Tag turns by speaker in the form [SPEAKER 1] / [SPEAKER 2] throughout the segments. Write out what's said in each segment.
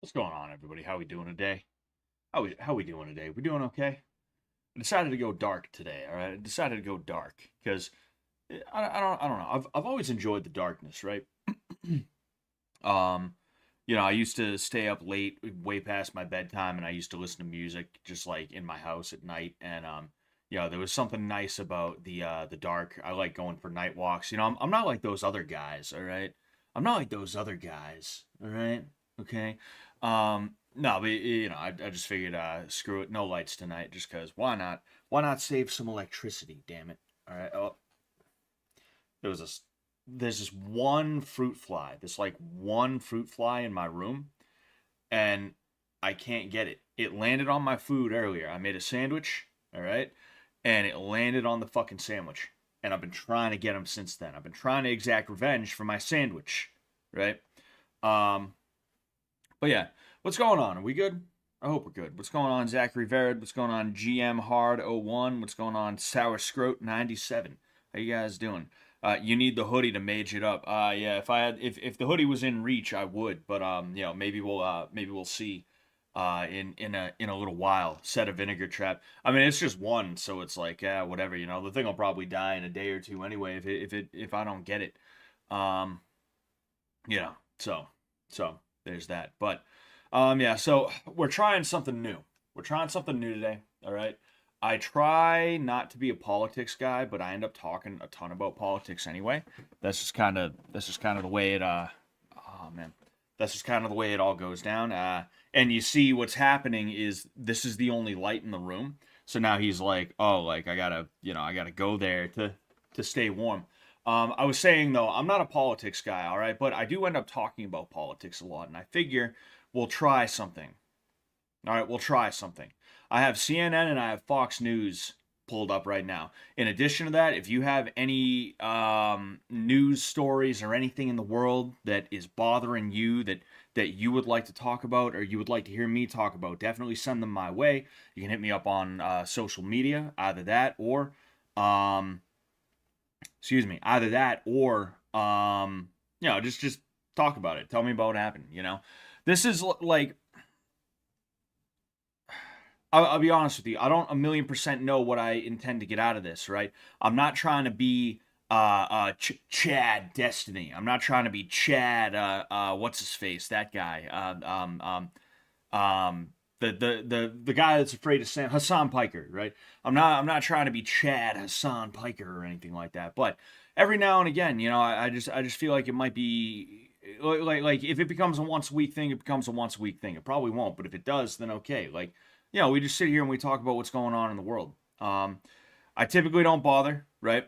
[SPEAKER 1] What's going on, everybody? How we doing today? How we doing today? We doing okay? I decided to go dark today. All right, I decided to go dark because I don't know. I've always enjoyed the darkness, right? um, I used to stay up late, way past my bedtime, and I used to listen to music just like in my house at night. And there was something nice about the dark. I like going for night walks. I'm not like those other guys. All right, I'm not like those other guys. All right, okay. No, but I just figured, screw it, no lights tonight, just cause why not? Why not save some electricity? Damn it! All right. Oh, there was this. There's this one fruit fly. This like one fruit fly in my room, and I can't get it. It landed on my food earlier. I made a sandwich. All right, and it landed on the fucking sandwich. And I've been trying to get him since then. I've been trying to exact revenge for my sandwich. Right. Um, But yeah, what's going on? Are we good? I hope we're good. What's going on, Zachary Verad? What's going on, GM Hard 01? What's going on, Sour Scroat 97? How you guys doing? You need the hoodie to mage it up. Yeah, if the hoodie was in reach, I would. But maybe we'll see. In a little while. Set a vinegar trap. I mean, it's just one, so it's like whatever. The thing will probably die in a day or two anyway if I don't get it. Um, so there's that. But so we're trying something new. We're trying something new today. All right. I try not to be a politics guy, but I end up talking a ton about politics anyway. That's just kind of the way it oh man. That's just kind of the way it all goes down. And you see what's happening is this is the only light in the room. So now he's like, oh, like I gotta go there to stay warm. I was saying though, I'm not a politics guy, all right, but I do end up talking about politics a lot, and I figure we'll try something. All right, we'll try something. I have CNN and I have Fox News pulled up right now. In addition to that, if you have any news stories or anything in the world that is bothering you that you would like to talk about or you would like to hear me talk about, definitely send them my way. You can hit me up on social media, either that or um, either that or just talk about it. Tell me about what happened. This is like I'll be honest with you. I don't a million percent know what I intend to get out of this, right? I'm not trying to be Chad Destiny. I'm not trying to be Chad what's his face, that guy. The guy that's afraid of Sam, Hassan Piker, right? I'm not trying to be Chad Hassan Piker or anything like that. But every now and again, I just feel like it might be like if it becomes a once a week thing, it becomes a once a week thing. It probably won't, but if it does, then okay. Like, we just sit here and we talk about what's going on in the world. I typically don't bother, right?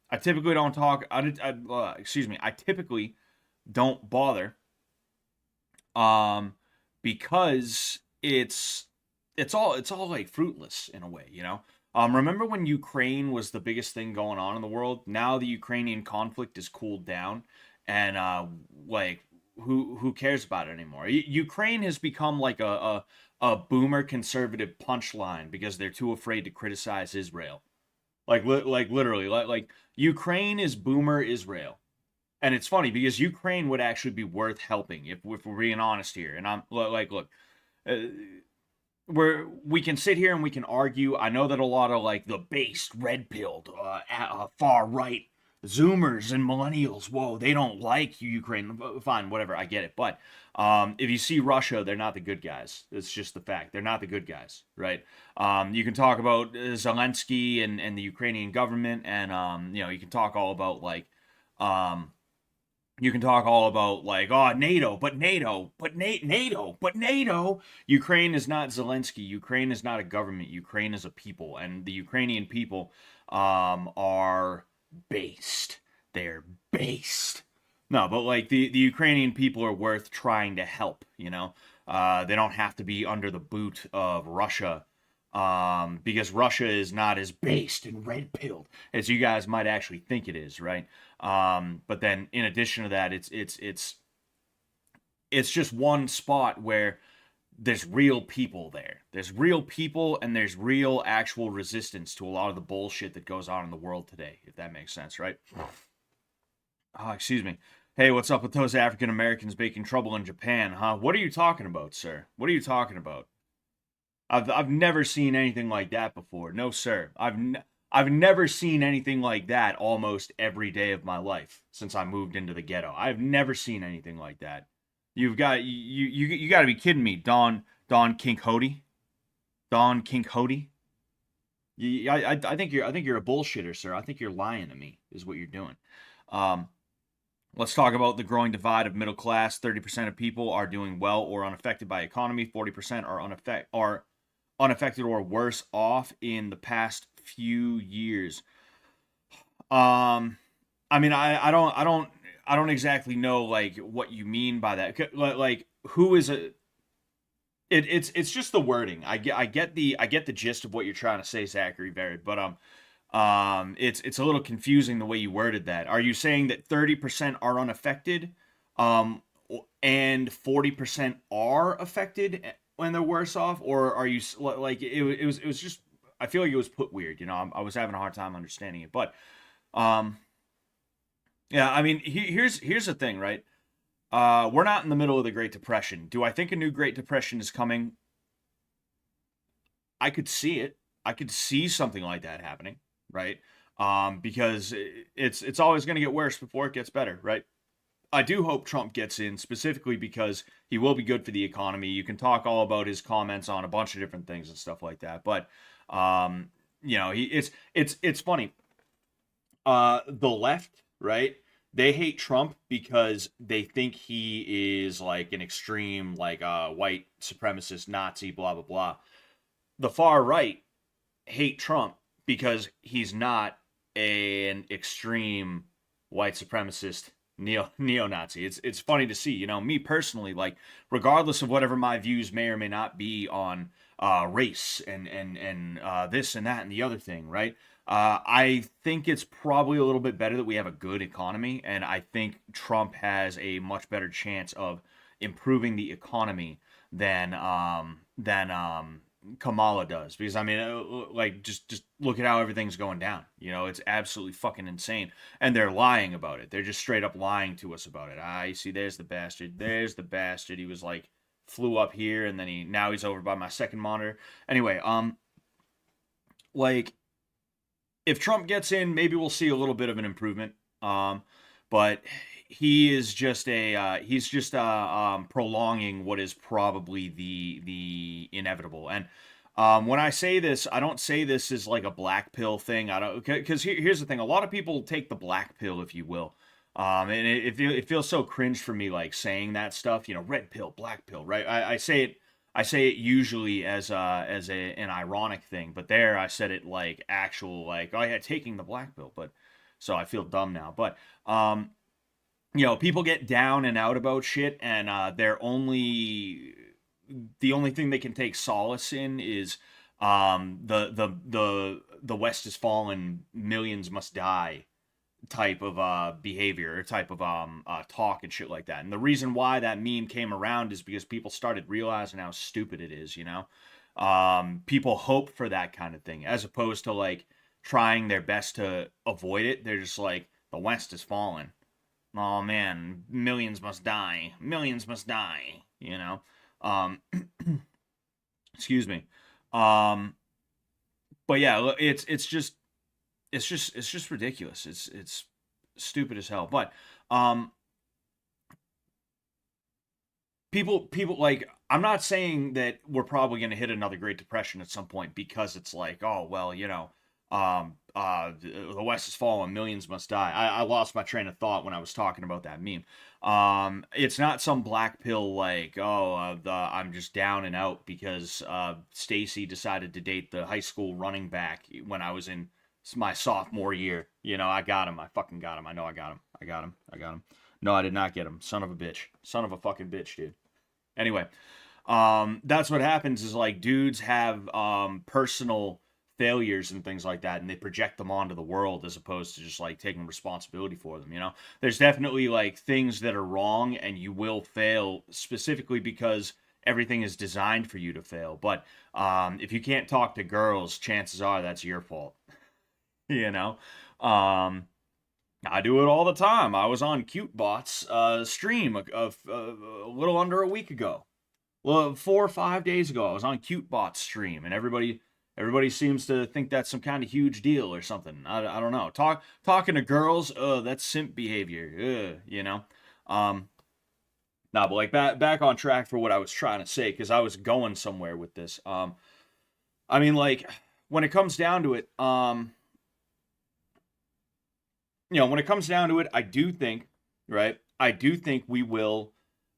[SPEAKER 1] I typically don't talk. Excuse me. I typically don't bother, um, because it's all like fruitless in a way. Remember when Ukraine was the biggest thing going on in the world? Now the Ukrainian conflict is cooled down, and like who cares about it anymore? Ukraine has become like a boomer conservative punchline because they're too afraid to criticize Israel. Like literally, like Ukraine is boomer Israel. And it's funny because Ukraine would actually be worth helping if we're being honest here. And I'm like, look, uh, we can sit here and we can argue. I know that a lot of like the based, red pilled, far right Zoomers and millennials, whoa, they don't like Ukraine. Fine, whatever, I get it. But if you see Russia, they're not the good guys. It's just the fact. They're not the good guys, right? You can talk about Zelensky and the Ukrainian government, and you can talk all about like. You can talk all about like, oh, NATO, but NATO, but NATO, but NATO. Ukraine is not Zelensky. Ukraine is not a government. Ukraine is a people, and the Ukrainian people are based. They're based. No, but like the Ukrainian people are worth trying to help. They don't have to be under the boot of Russia, because Russia is not as based and red pilled as you guys might actually think it is, right? But then in addition to that, it's just one spot where there's real people there. There's real people and there's real actual resistance to a lot of the bullshit that goes on in the world today, if that makes sense, right? Oh, excuse me. Hey, what's up with those African Americans making trouble in Japan, huh? What are you talking about, sir? What are you talking about? I've never seen anything like that before. No, sir. I've never seen anything like that almost every day of my life since I moved into the ghetto. I've never seen anything like that. You got to be kidding me, Don Kinkhody, Don Kinkhody. I think you're a bullshitter, sir. I think you're lying to me. Is what you're doing. Um, let's talk about the growing divide of middle class. 30% of people are doing well or unaffected by economy. 40% are unaffected or worse off in the past few years. Um, I mean, I don't exactly know like what you mean by that. Like, who is a? It's just the wording. I get the gist of what you're trying to say, Zachary Barrett, but it's a little confusing the way you worded that. Are you saying that 30% are unaffected, um, and 40% are affected when they're worse off, or are you like it was just I feel like it was put weird. You know, I was having a hard time understanding it, but um, yeah, I mean, here's the thing, right? We're not in the middle of the Great Depression. Do I think a new Great Depression is coming? I could see it. I could see something like that happening, right? Because it's always going to get worse before it gets better, right? I do hope Trump gets in specifically because he will be good for the economy. You can talk all about his comments on a bunch of different things and stuff like that, but um, you know, it's funny. The left, right? They hate Trump because they think he is like an extreme, like white supremacist Nazi, blah blah blah. The far right hate Trump because he's not an extreme white supremacist neo-Nazi. It's funny to see, you know, me personally, like regardless of whatever my views may or may not be on race and this and that and the other thing, right? I think it's probably a little bit better that we have a good economy, and I think Trump has a much better chance of improving the economy than Kamala does. Because I mean, like just look at how everything's going down. You know, it's absolutely fucking insane, and they're lying about it. They're just straight up lying to us about it. You see, there's the bastard. There's the bastard. He was like flew up here, and then now he's over by my second monitor. Anyway, like if Trump gets in, maybe we'll see a little bit of an improvement. But he is just he's just prolonging what is probably the inevitable. And when I say this, I don't say this as like a black pill thing. I don't because here's the thing: a lot of people take the black pill, if you will. And it feels so cringe for me, like saying that stuff. You know, red pill, black pill, right? I say it usually as an ironic thing, but there I said it like actual like oh yeah, taking the black pill, but so I feel dumb now. But you know, people get down and out about shit, and the only thing they can take solace in is the West has fallen, millions must die type of behavior or type of talk and shit like that. And the reason why that meme came around is because people started realizing how stupid it is, you know? People hope for that kind of thing as opposed to like trying their best to avoid it. They're just like, the West is falling. Oh man, millions must die. Millions must die, you know? Um, excuse me. Um, but yeah, it's just ridiculous. It's stupid as hell. But um people like I'm not saying that we're probably going to hit another Great Depression at some point because it's like, oh well, you know, the West has fallen, millions must die. I lost my train of thought when I was talking about that meme. It's not some black pill like, oh, I'm just down and out because Stacy decided to date the high school running back when I was in my sophomore year. You know, I got him. I fucking got him. I know I got him. I got him. I got him. No, I did not get him. Son of a bitch. Son of a fucking bitch, dude. Anyway, that's what happens is like dudes have personal failures and things like that, and they project them onto the world as opposed to just like taking responsibility for them. You know, there's definitely like things that are wrong, and you will fail specifically because everything is designed for you to fail. But if you can't talk to girls, chances are that's your fault. You know, um, I do it all the time. I was on CuteBot's stream a little under a week ago. Well, 4 or 5 days ago, I was on CuteBot's stream, and everybody seems to think that's some kind of huge deal or something. I don't know. Talking to girls, that's simp behavior. You know. Nah, but like back on track for what I was trying to say, because I was going somewhere with this. I mean, like when it comes down to it, when it comes down to it, I do think, right? I do think we will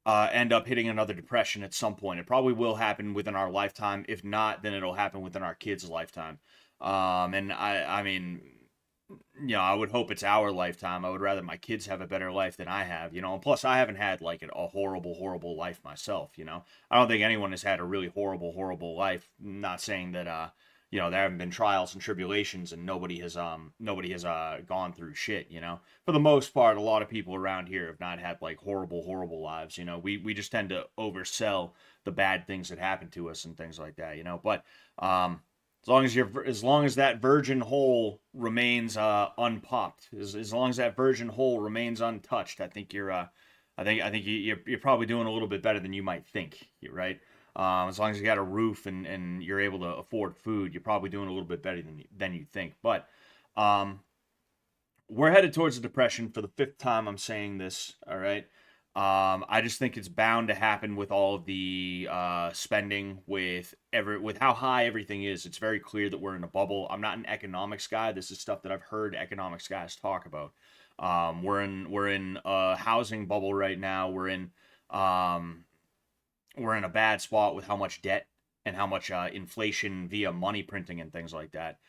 [SPEAKER 1] end up hitting another depression at some point. It probably will happen within our lifetime. If not, then it'll happen within our kids' lifetime. And I mean, I would hope it's our lifetime. I would rather my kids have a better life than I have, And plus, I haven't had like a horrible, horrible life myself, I don't think anyone has had a really horrible, horrible life. Not saying that, there haven't been trials and tribulations, and nobody has gone through shit. For the most part, a lot of people around here have not had like horrible, horrible lives. We just tend to oversell the bad things that happen to us and things like that. But as long as that virgin hole remains unpopped, as long as that virgin hole remains untouched, I think you're probably doing a little bit better than you might think, right? As long as you got a roof and you're able to afford food, you're probably doing a little bit better than you think. But we're headed towards a depression for the fifth time. I'm saying this, all right? I just think it's bound to happen with all of the spending, with how high everything is. It's very clear that we're in a bubble. I'm not an economics guy. This is stuff that I've heard economics guys talk about. We're in a housing bubble right now. We're in a bad spot with how much debt and how much inflation via money printing and things like that.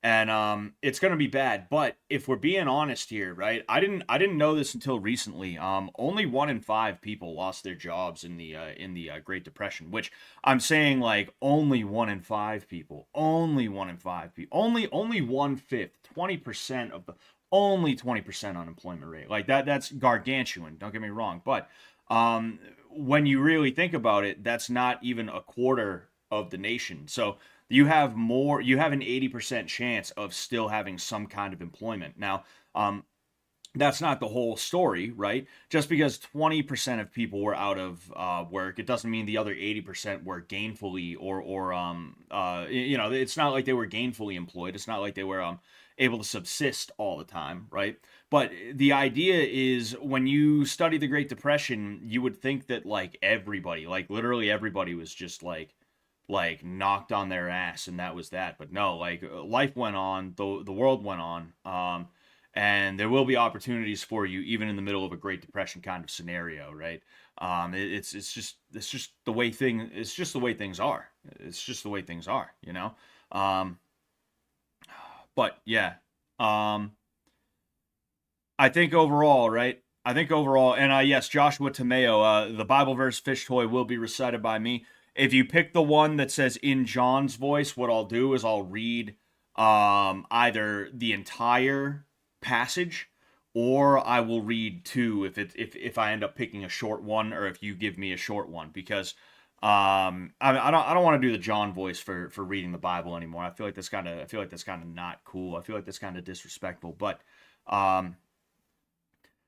[SPEAKER 1] And it's gonna be bad. But if we're being honest here, right? I didn't know this until recently. Only 1 in 5 people lost their jobs in the Great Depression, which I'm saying like only 1 in 5 people, only 1 in 5 people, only 1/5, 20% of the only 20% unemployment rate. Like that's gargantuan. Don't get me wrong, but when you really think about it, that's not even a quarter of the nation. So you have an 80% chance of still having some kind of employment. Now, that's not the whole story, right? Just because 20% of people were out of work, it doesn't mean the other 80% were gainfully it's not like they were gainfully employed. It's not like they were able to subsist all the time, right? But the idea is when you study the Great Depression, you would think that like everybody, like literally everybody was just like knocked on their ass and that was that. But no, like life went on, the world went on. And there will be opportunities for you even in the middle of a Great Depression kind of scenario, right? It's just the way things are. It's just the way things are. But yeah, I think overall, right? I think overall, and yes, Joshua Tomeo, the Bible verse "fish toy" will be recited by me. If you pick the one that says in John's voice, what I'll do is I'll read either the entire passage, or I will read two if I end up picking a short one, or if you give me a short one, because I don't want to do the John voice for reading the Bible anymore. I feel like that's kind of not cool. I feel like that's kind of disrespectful. But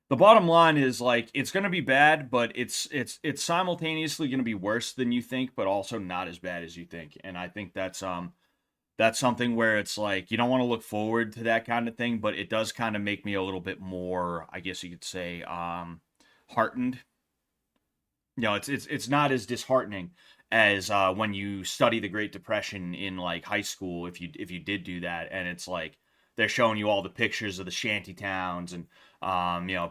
[SPEAKER 1] the bottom line is like it's going to be bad, but it's simultaneously going to be worse than you think, but also not as bad as you think. And I think that's something where it's like you don't want to look forward to that kind of thing, but it does kind of make me a little bit more, I guess you could say, heartened. It's not as disheartening as when you study the Great Depression in like high school, if you did do that, and it's like they're showing you all the pictures of the shanty towns and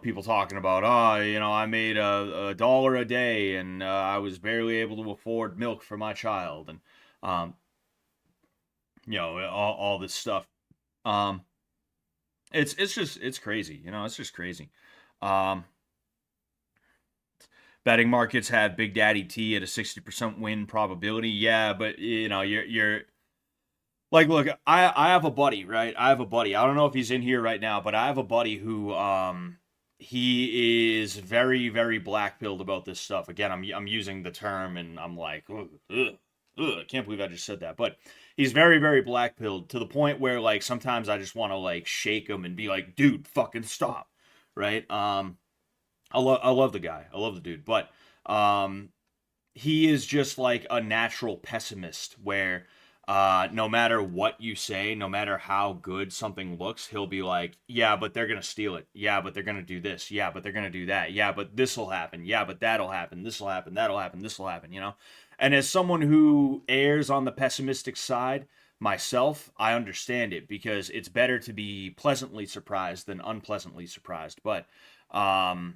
[SPEAKER 1] people talking about, I made $1 a day and I was barely able to afford milk for my child, and all this stuff. It's crazy. It's just crazy. Betting markets have Big Daddy T at a 60% win probability. Yeah, but you're like, look, I have a buddy, right? I have a buddy. I don't know if he's in here right now, but I have a buddy who he is very, very black-pilled about this stuff. Again, I'm using the term and I'm like, ugh, ugh, ugh, I can't believe I just said that. But he's very, very black pilled to the point where like sometimes I just want to like shake him and be like, dude, fucking stop, right? I love the guy, I love the dude, but um, he is just like a natural pessimist where no matter what you say, no matter how good something looks, he'll be like, yeah, but they're gonna steal it. Yeah, but they're gonna do this. Yeah, but they're gonna do that. Yeah, but this will happen. Yeah, but that'll happen. This will happen. That'll happen. This will happen. You know. And as someone who errs on the pessimistic side myself, I understand it because it's better to be pleasantly surprised than unpleasantly surprised. But um,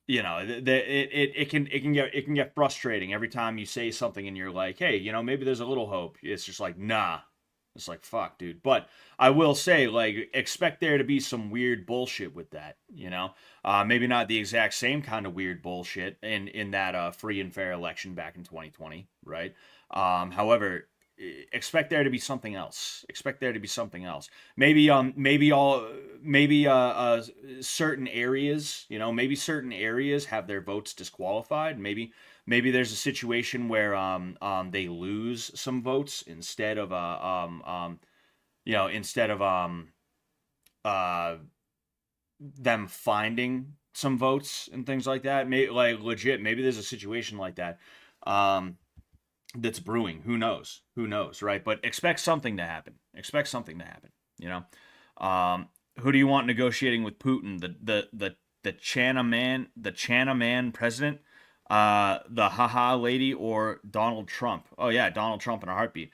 [SPEAKER 1] it can get frustrating every time you say something and you're like, hey, maybe there's a little hope. It's just like, nah. It's like, fuck, dude. But I will say, like, expect there to be some weird bullshit with that. Maybe not the exact same kind of weird bullshit in that free and fair election back in 2020, right? However, expect there to be something else. Expect there to be something else. Maybe certain areas, maybe certain areas have their votes disqualified. Maybe there's a situation where they lose some votes instead of them finding some votes and things like that. Like legit, maybe there's a situation like that. That's brewing. Who knows? Who knows, right? But expect something to happen. Expect something to happen. Who do you want negotiating with Putin? The China man president, the haha lady, or Donald Trump? Oh yeah, Donald Trump in a heartbeat.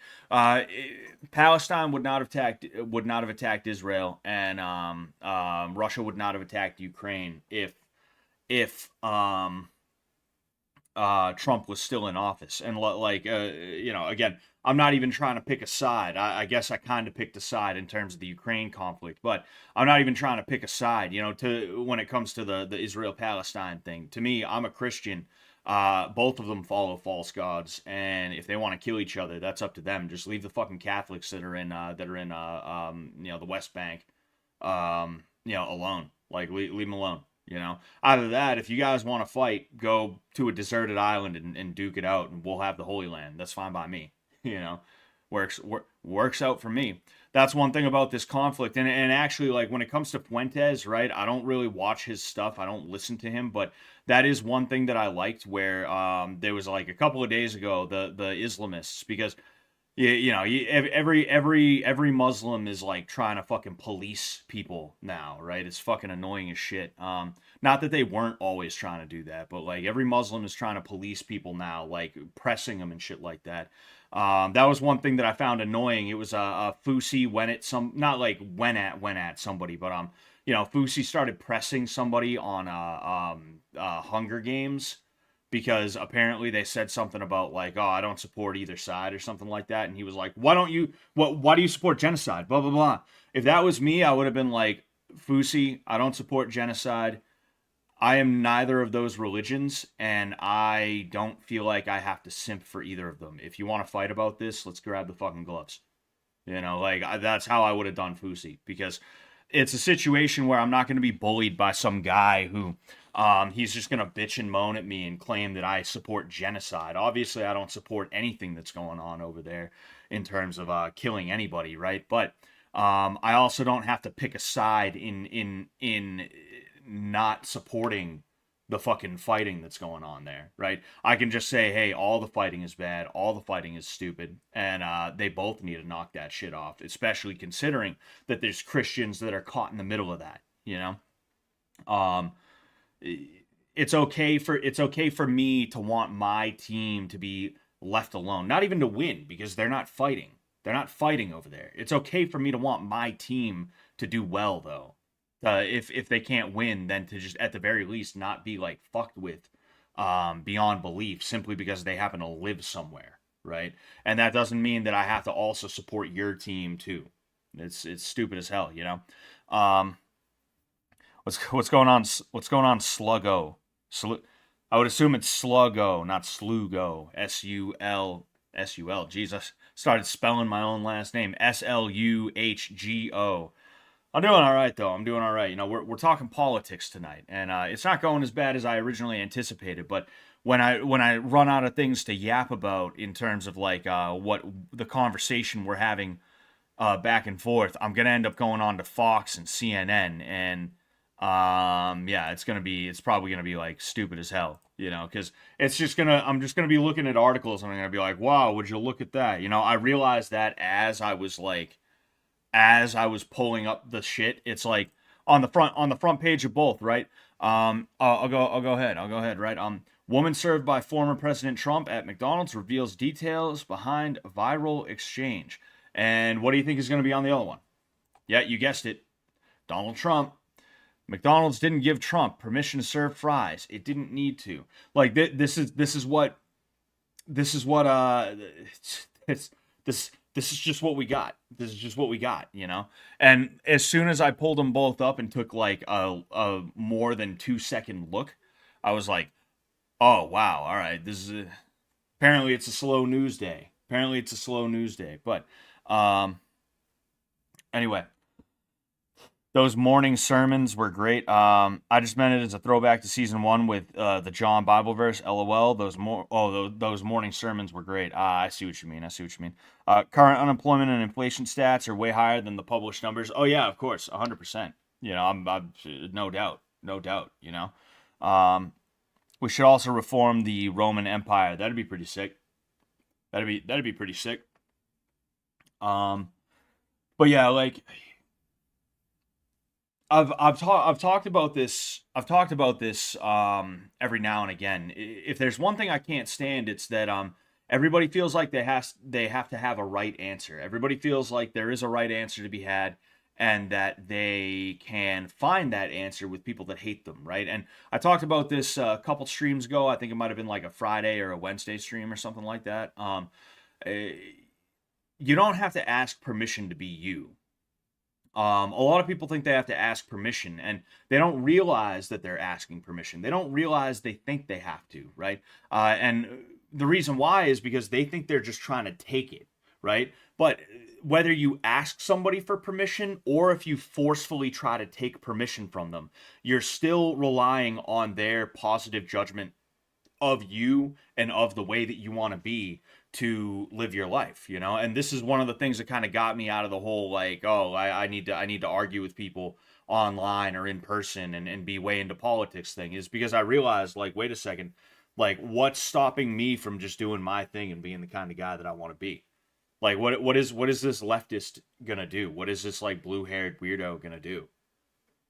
[SPEAKER 1] Palestine would not have attacked Israel, and Russia would not have attacked Ukraine if Trump was still in office. And again, I'm not even trying to pick a side. I guess I kind of picked a side in terms of the Ukraine conflict, but I'm not even trying to pick a side, when it comes to the Israel-Palestine thing. To me, I'm a Christian. Both of them follow false gods, and if they want to kill each other, that's up to them. Just leave the fucking Catholics that are in the West Bank, alone. Like, leave them alone. Either that, if you guys want to fight, go to a deserted island and duke it out, and we'll have the Holy Land. That's fine by me. Works out for me. That's one thing about this conflict. And actually, like, when it comes to Fuentes, right, I don't really watch his stuff. I don't listen to him, but that is one thing that I liked where there was like a couple of days ago, the Islamists, because every Muslim is like trying to fucking police people now, right? It's fucking annoying as shit. Not that they weren't always trying to do that, but like every Muslim is trying to police people now, like pressing them and shit like that. That was one thing that I found annoying. It was Fusi went at somebody, but Fusi started pressing somebody on Hunger Games, because apparently they said something about like, oh, I don't support either side or something like that. And he was like, why do you support genocide? Blah, blah, blah. If that was me, I would have been like, Fusi, I don't support genocide. I am neither of those religions, and I don't feel like I have to simp for either of them. If you want to fight about this, let's grab the fucking gloves. That's how I would have done Fusi, because it's a situation where I'm not going to be bullied by some guy who he's just going to bitch and moan at me and claim that I support genocide. Obviously, I don't support anything that's going on over there in terms of killing anybody, right? But I also don't have to pick a side in not supporting the fucking fighting that's going on there, right? I can just say, hey, all the fighting is bad, all the fighting is stupid, and they both need to knock that shit off, especially considering that there's Christians that are caught in the middle of that, It's okay for me to want my team to be left alone, not even to win, because they're not fighting. They're not fighting over there. It's okay for me to want my team to do well, though. If they can't win, then to just at the very least not be like fucked with beyond belief simply because they happen to live somewhere, right? And that doesn't mean that I have to also support your team too. It's stupid as hell, What's going on? What's going on, Sluggo? I would assume it's Sluggo, not Slugo. Sulsul. Jesus, started spelling my own last name. Sluhgo. I'm doing all right though. I'm doing all right. You know, we're talking politics tonight, and it's not going as bad as I originally anticipated. But when I run out of things to yap about in terms of like what the conversation we're having back and forth, I'm gonna end up going on to Fox and CNN, and yeah, it's probably gonna be like stupid as hell, you know, because I'm just gonna be looking at articles and I'm gonna be like, wow, would you look at that? You know, I realized that as I was pulling up the shit. It's like on the front page of both, right? I'll go ahead, right? Woman served by former President Trump at McDonald's reveals details behind viral exchange. And what do you think is going to be on the other one? Yeah, you guessed it. Donald Trump. McDonald's didn't give Trump permission to serve fries. It didn't need to. Like this is what it's this is just what we got. This is just what we got, you know. And as soon as I pulled them both up and took like a more than 2 second look, I was like, oh wow, all right, apparently it's a slow news day. Apparently it's a slow news day. But anyway, those morning sermons were great. I just meant it as a throwback to season one with the John Bible verse. LOL. Those morning sermons were great. I see what you mean. I see what you mean. Current unemployment and inflation stats are way higher than the published numbers. Oh yeah, of course, 100%. You know, I'm no doubt, no doubt. You know, we should also reform the Roman Empire. That'd be pretty sick. That'd be pretty sick. But yeah, like I've talked about this. I've talked about this every now and again. If there's one thing I can't stand, it's that everybody feels like they have to have a right answer. Everybody feels like there is a right answer to be had, and that they can find that answer with people that hate them, right? And I talked about this a couple streams ago. I think it might have been like a Friday or a Wednesday stream or something like that. Eh, you don't have to ask permission to be you. A lot of people think they have to ask permission, and they don't realize that they're asking permission. They don't realize they think they have to, right? And the reason why is because they think they're just trying to take it, right? But whether you ask somebody for permission or if you forcefully try to take permission from them, you're still relying on their positive judgment of you and of the way that you want to be to live your life, you know. And this is one of the things that kind of got me out of the whole like, oh, I need to argue with people online or in person and be way into politics thing, is because I realized, like, wait a second, like, what's stopping me from just doing my thing and being the kind of guy that I want to be? Like, what is this leftist gonna do? What is this like blue haired weirdo gonna do?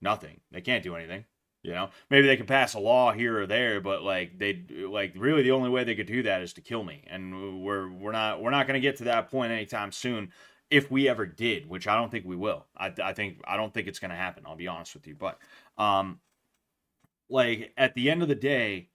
[SPEAKER 1] Nothing. They can't do anything. You know, maybe they could pass a law here or there, but like really the only way they could do that is to kill me, and we're not going to get to that point anytime soon, if we ever did, which I don't think we will. I don't think it's going to happen. I'll be honest with you, but um, like at the end of the day,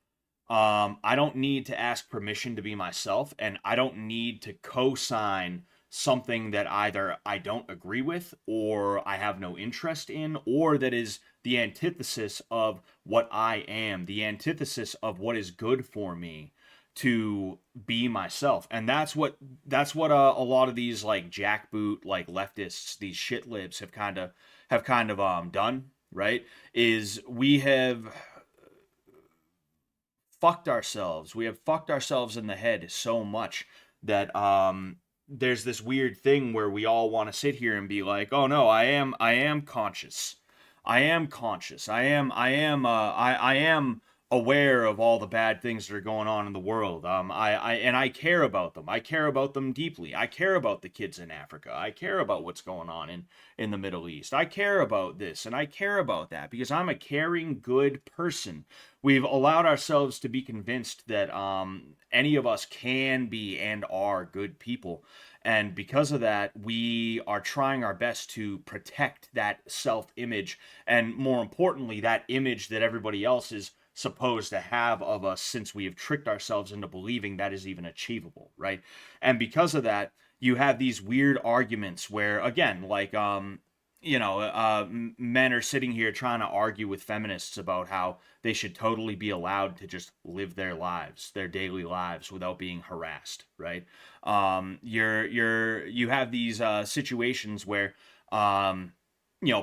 [SPEAKER 1] I don't need to ask permission to be myself, and I don't need to co-sign something that either I don't agree with or I have no interest in, or that is the antithesis of what I am, the antithesis of what is good for me to be myself. And that's what a lot of these like jackboot like leftists, these shit libs have kind of done, right? Is we have fucked ourselves. We have fucked ourselves in the head so much that there's this weird thing where we all want to sit here and be like, "Oh no, I am conscious. I am conscious. I am aware of all the bad things that are going on in the world. I care about them. I care about them deeply. I care about the kids in Africa. I care about what's going on in the Middle East. I care about this and I care about that because I'm a caring, good person. We've allowed ourselves to be convinced that any of us can be and are good people. And because of that, we are trying our best to protect that self image, and more importantly, that image that everybody else is supposed to have of us, since we have tricked ourselves into believing that is even achievable, right? And because of that, you have these weird arguments where, again, like, men are sitting here trying to argue with feminists about how they should totally be allowed to just live their lives, their daily lives, without being harassed, right? You have these situations where,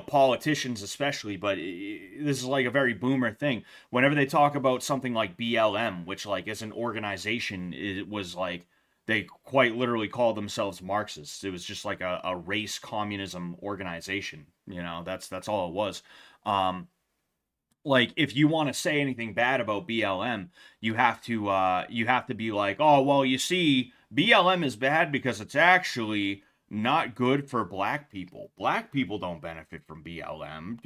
[SPEAKER 1] politicians especially, but this is like a very boomer thing. Whenever they talk about something like BLM, which like is an organization, it was like they quite literally called themselves Marxists. It was just like a race communism organization. That's all it was. Um, like if you want to say anything bad about BLM, you have to be like, oh well, you see, BLM is bad because it's actually not good for black people. Black people don't benefit from BLM.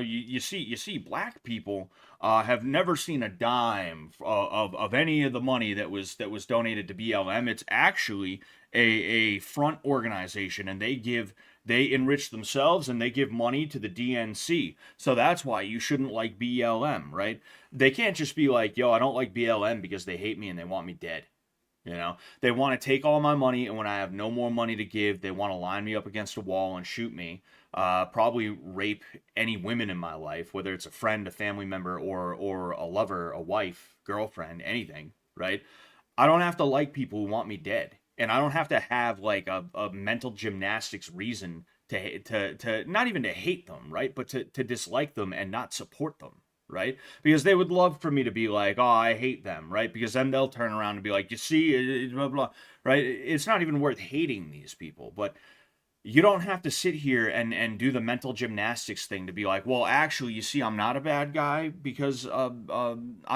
[SPEAKER 1] You see, black people have never seen a dime of any of the money that was donated to BLM. It's actually a front organization, and they enrich themselves and they give money to the DNC. So that's why you shouldn't like BLM, right? They can't just be like, yo, I don't like BLM because they hate me and they want me dead. They want to take all my money, and when I have no more money to give, they want to line me up against a wall and shoot me. Probably rape any women in my life, whether it's a friend, a family member, or a lover, a wife, girlfriend, anything, right? I don't have to like people who want me dead, and I don't have to have like a mental gymnastics reason to not even to hate them, right? But to dislike them and not support them, right? Because they would love for me to be like, oh, I hate them, right? Because then they'll turn around and be like, you see, blah blah, right? It's not even worth hating these people, but you don't have to sit here and do the mental gymnastics thing to be like, well, actually, you see, I'm not a bad guy because I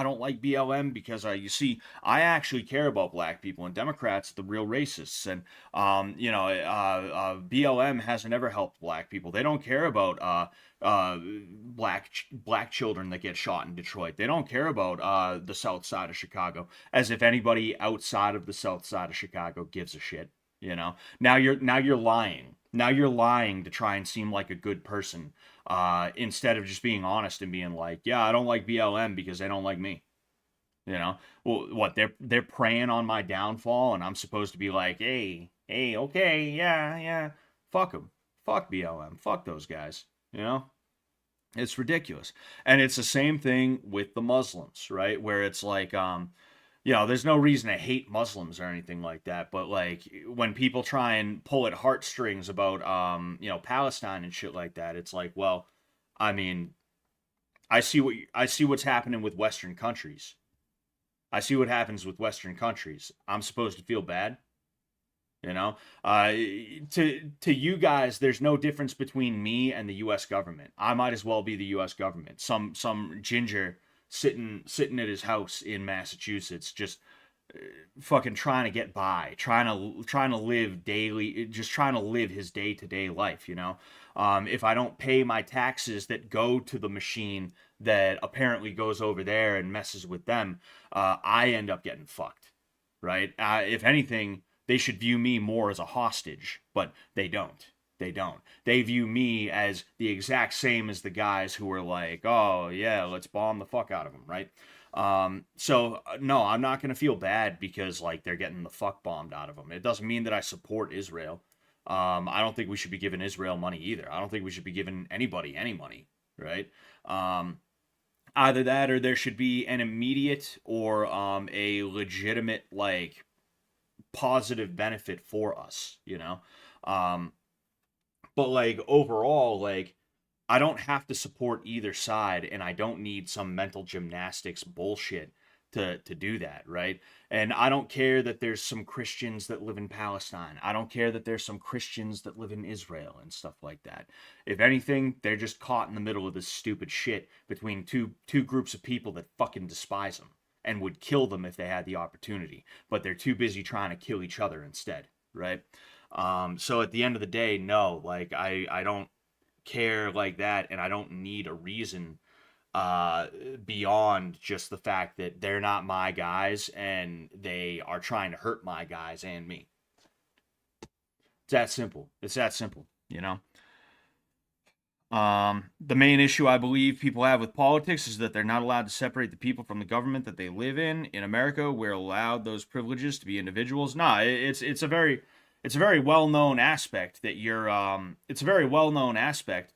[SPEAKER 1] don't like BLM because you see, I actually care about black people, and Democrats, the real racists, and BLM hasn't ever helped black people. They don't care about black children that get shot in Detroit. They don't care about the South Side of Chicago, as if anybody outside of the South Side of Chicago gives a shit. Now you're lying. Now you're lying to try and seem like a good person, instead of just being honest and being like, yeah, I don't like BLM because they don't like me. Well, what, they're preying on my downfall, and I'm supposed to be like, hey, okay, yeah, yeah, fuck them, fuck BLM, fuck those guys. You know, it's ridiculous. And it's the same thing with the Muslims, right? Where it's like, there's no reason to hate Muslims or anything like that, but like when people try and pull at heartstrings about Palestine and shit like that, it's like, well, I mean, I see what's happening with Western countries. I see what happens with Western countries. I'm supposed to feel bad, you know? To you guys, there's no difference between me and the U.S. government. I might as well be the U.S. government. Some ginger sitting at his house in Massachusetts, just fucking trying to get by, trying to live daily, just trying to live his day-to-day life, if I don't pay my taxes that go to the machine that apparently goes over there and messes with them, I end up getting fucked, right? If anything, they should view me more as a hostage, but they don't. They view me as the exact same as the guys who were like, oh yeah, let's bomb the fuck out of them, right? So no, I'm not gonna feel bad because like they're getting the fuck bombed out of them. It doesn't mean that I support Israel. I don't think we should be giving Israel money either. I don't think we should be giving anybody any money, right? Either that, or there should be an immediate or a legitimate like positive benefit for us, but like overall, like I don't have to support either side, and I don't need some mental gymnastics bullshit to do that, right? And I don't care that there's some Christians that live in Palestine. I don't care that there's some Christians that live in Israel and stuff like that. If anything, they're just caught in the middle of this stupid shit between two groups of people that fucking despise them and would kill them if they had the opportunity, but they're too busy trying to kill each other instead, right? So at the end of the day, no, like I don't care like that, and I don't need a reason beyond just the fact that they're not my guys and they are trying to hurt my guys and me. It's that simple. It's that simple, The main issue I believe people have with politics is that they're not allowed to separate the people from the government that they live in. In America, we're allowed those privileges to be individuals. Nah, it's a very well-known aspect that you're it's a very well-known aspect.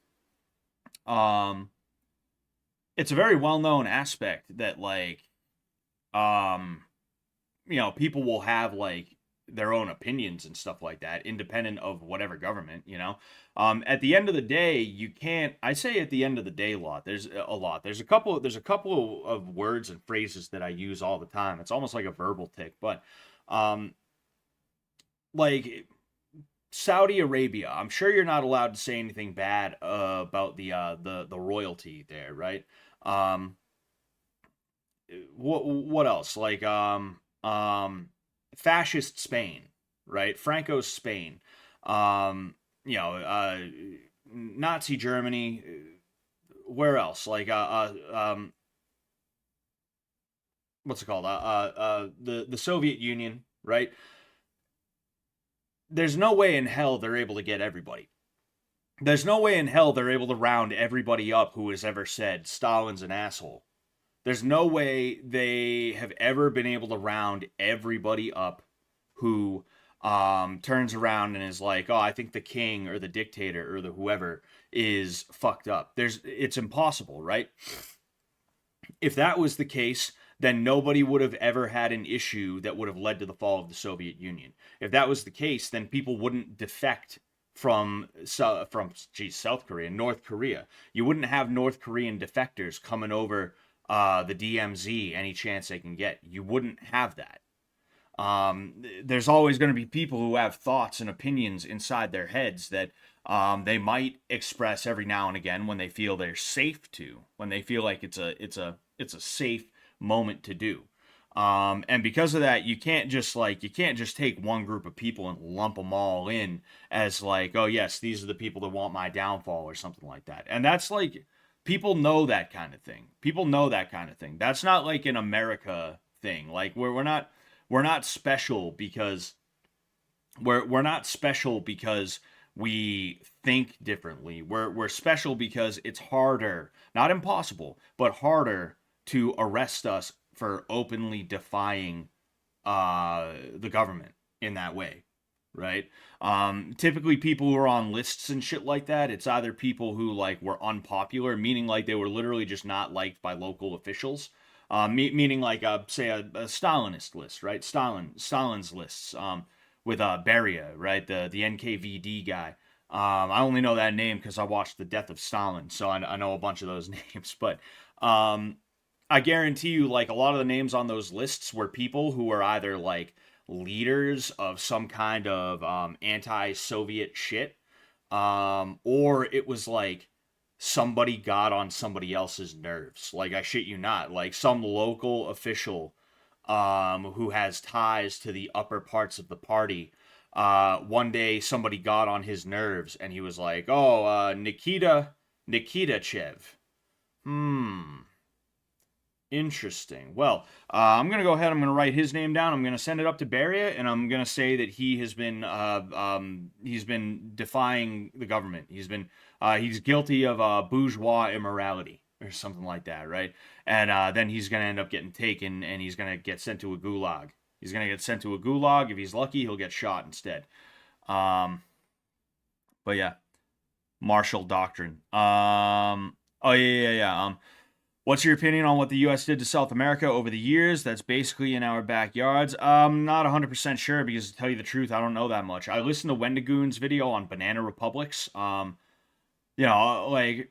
[SPEAKER 1] It's a very well-known aspect that like people will have like their own opinions and stuff like that, independent of whatever government, you know. At the end of the day, you can't. I say at the end of the day, there's a lot. There's a couple of words and phrases that I use all the time. It's almost like a verbal tick, but um, like Saudi Arabia, I'm sure you're not allowed to say anything bad about the royalty there, right? Um, what else? Fascist Spain, right? Franco's Spain. Um, you know, Nazi Germany. Where else? What's it called? The Soviet Union, right? There's no way in hell they're able to get everybody. There's no way in hell they're able to round everybody up who has ever said Stalin's an asshole. There's no way they have ever been able to round everybody up who turns around and is like, oh, I think the king or the dictator or the whoever is fucked up. It's impossible, right? If that was the case, then nobody would have ever had an issue that would have led to the fall of the Soviet Union. If that was the case, then people wouldn't defect from South Korea, North Korea. You wouldn't have North Korean defectors coming over the DMZ any chance they can get. You wouldn't have that. There's always going to be people who have thoughts and opinions inside their heads that they might express every now and again when they feel they're safe to, when they feel like it's a safe moment to do. And because of that, you can't just take one group of people and lump them all in as like, oh yes, these are the people that want my downfall or something like that. And that's like, people know that kind of thing. People know that kind of thing. That's not like an America thing. Like we're not special because we're not special because we think differently. We're special because it's harder, not impossible, but harder to arrest us for openly defying the government in that way, right? Typically, people who are on lists and shit like that, it's either people who like were unpopular, meaning like they were literally just not liked by local officials. Meaning like say a Stalinist list, right? Stalin's lists with Beria, right? The NKVD guy. I only know that name because I watched The Death of Stalin, so I know a bunch of those names. But I guarantee you, like a lot of the names on those lists were people who were either like leaders of some kind of anti-Soviet shit, or it was like somebody got on somebody else's nerves. Like, I shit you not, like some local official who has ties to the upper parts of the party. One day somebody got on his nerves and he was like, oh, Nikita Chev. Interesting. Well, I'm gonna go ahead. I'm gonna write his name down. I'm gonna send it up to Beria, and I'm gonna say that he's been defying the government. He's guilty of bourgeois immorality or something like that, right? And then he's gonna end up getting taken, and he's gonna get sent to a gulag. He's gonna get sent to a gulag. If he's lucky, he'll get shot instead. But yeah, Marshall Doctrine. Oh yeah. What's your opinion on what the U.S. did to South America over the years? That's basically in our backyards. I'm not 100% sure because, to tell you the truth, I don't know that much. I listened to Wendigoon's video on banana republics. Like, I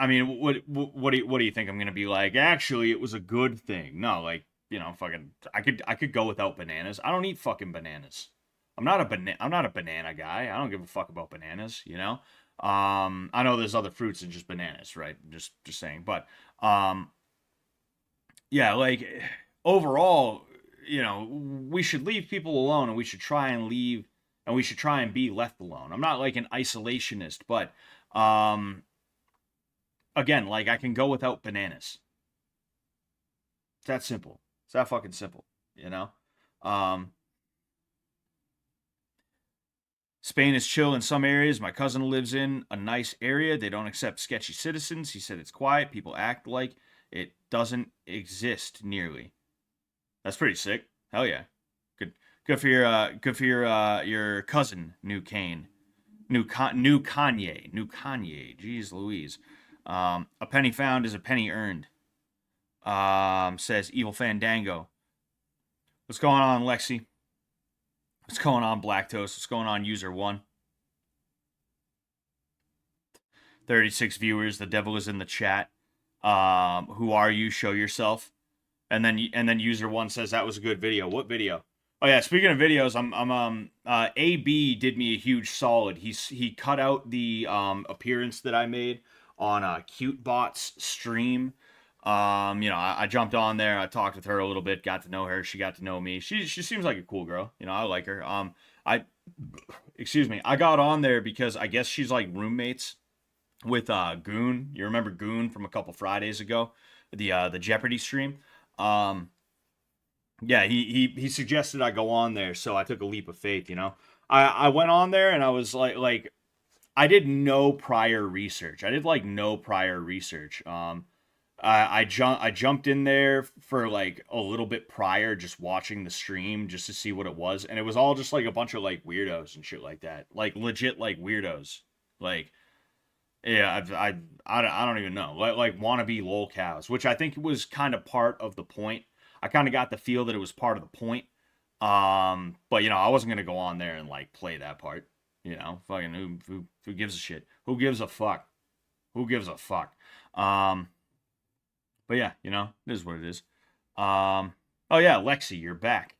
[SPEAKER 1] mean, what do you think I'm gonna be like? Actually, it was a good thing. No, like, fucking, I could go without bananas. I don't eat fucking bananas. I'm not a banana guy. I don't give a fuck about bananas. I know there's other fruits than just bananas, right? Just saying. But yeah, like overall, we should leave people alone, and we should try and be left alone. I'm not like an isolationist, but again, like I can go without bananas. It's that simple. It's that fucking simple, Spain is chill in some areas. My cousin lives in a nice area. They don't accept sketchy citizens. He said it's quiet. People act like it doesn't exist nearly. That's pretty sick. Hell yeah. Good for your cousin, New Kane. New Kanye. Jeez Louise. A penny found is a penny earned. Says Evil Fandango. What's going on, Lexi? What's going on, Black Toast? What's going on, User One? 36 viewers. The devil is in the chat. Who are you? Show yourself. And then User One says that was a good video. What video? Oh yeah, speaking of videos, AB did me a huge solid. He cut out the appearance that I made on CuteBot's stream. I jumped on there, I talked with her a little bit, got to know her, she got to know me. She seems like a cool girl. I like her. I excuse me. I got on there because I guess she's like roommates with Goon. You remember Goon from a couple Fridays ago? The Jeopardy stream. Yeah, he suggested I go on there, so I took a leap of faith. I went on there and I was like I did no prior research. I did like no prior research. I jumped in there for like a little bit prior, just watching the stream just to see what it was, and it was all just like a bunch of like weirdos and shit like that, like legit like weirdos, like yeah, I don't even know, like wannabe lol cows, which I think was kind of part of the point. I kind of got the feel that it was part of the point, but I wasn't gonna go on there and like play that part. Fucking who gives a shit? Who gives a fuck? Who gives a fuck? But yeah, it is what it is. Oh yeah, Lexi, you're back.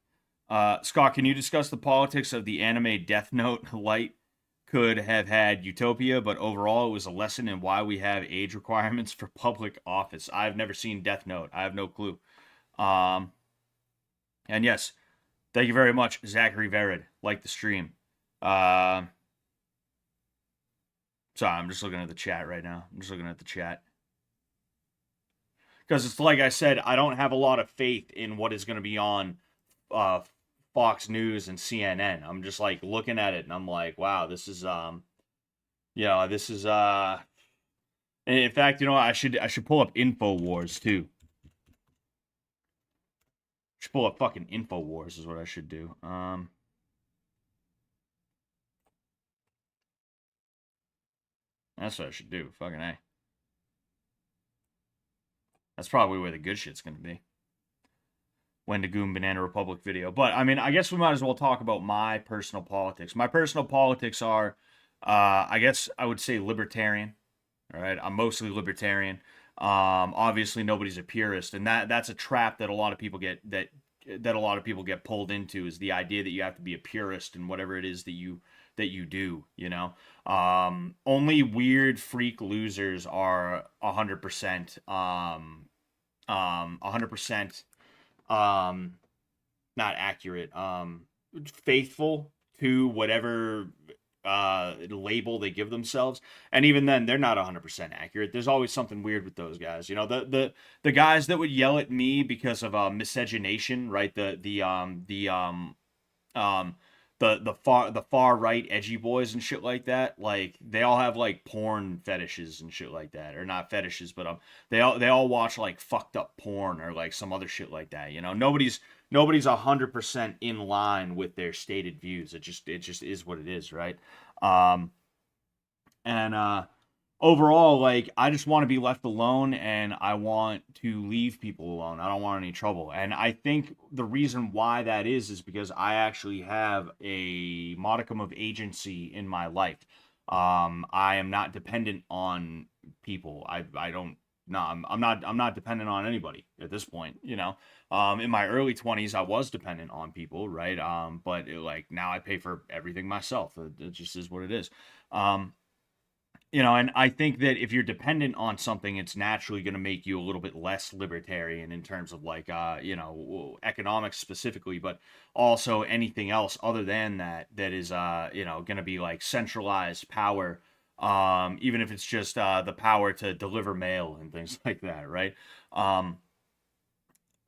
[SPEAKER 1] Scott, can you discuss the politics of the anime Death Note? Light could have had Utopia, but overall it was a lesson in why we have age requirements for public office. I've never seen Death Note. I have no clue. And yes, thank you very much, Zachary Verid. Like the stream. Sorry, I'm just looking at the chat right now. I'm just looking at the chat. Because it's like I said, I don't have a lot of faith in what is going to be on Fox News and CNN. I'm just like looking at it and I'm like, wow, this is this is in fact, I should pull up InfoWars too. I should pull up fucking InfoWars is what I should do. That's what I should do. Fucking A. That's probably where the good shit's going to be. Wendigoon Banana Republic video. But, I mean, I guess we might as well talk about my personal politics. My personal politics are, I guess I would say libertarian. All right? I'm mostly libertarian. Obviously, nobody's a purist. And that's a trap that a lot of people get pulled into, is the idea that you have to be a purist in whatever it is that you do. Only weird freak losers are 100% 100% not accurate, faithful to whatever label they give themselves, and even then they're not 100% accurate. There's always something weird with those guys. The guys that would yell at me because of miscegenation, right? The far right edgy boys and shit like that, like they all have like porn fetishes and shit like that, or not fetishes, but they all watch like fucked up porn or like some other shit like that. Nobody's 100% in line with their stated views. It just is what it is, right? And overall, like, I just want to be left alone, and I want to leave people alone. I don't want any trouble. And I think the reason why that is because I actually have a modicum of agency in my life. I am not dependent on people. I don't. No, I'm not dependent on anybody at this point. In my early 20s, I was dependent on people, right? But like now, I pay for everything myself. It just is what it is. And I think that if you're dependent on something, it's naturally going to make you a little bit less libertarian in terms of like, economics specifically, but also anything else other than that is, going to be like centralized power, even if it's just the power to deliver mail and things like that, right?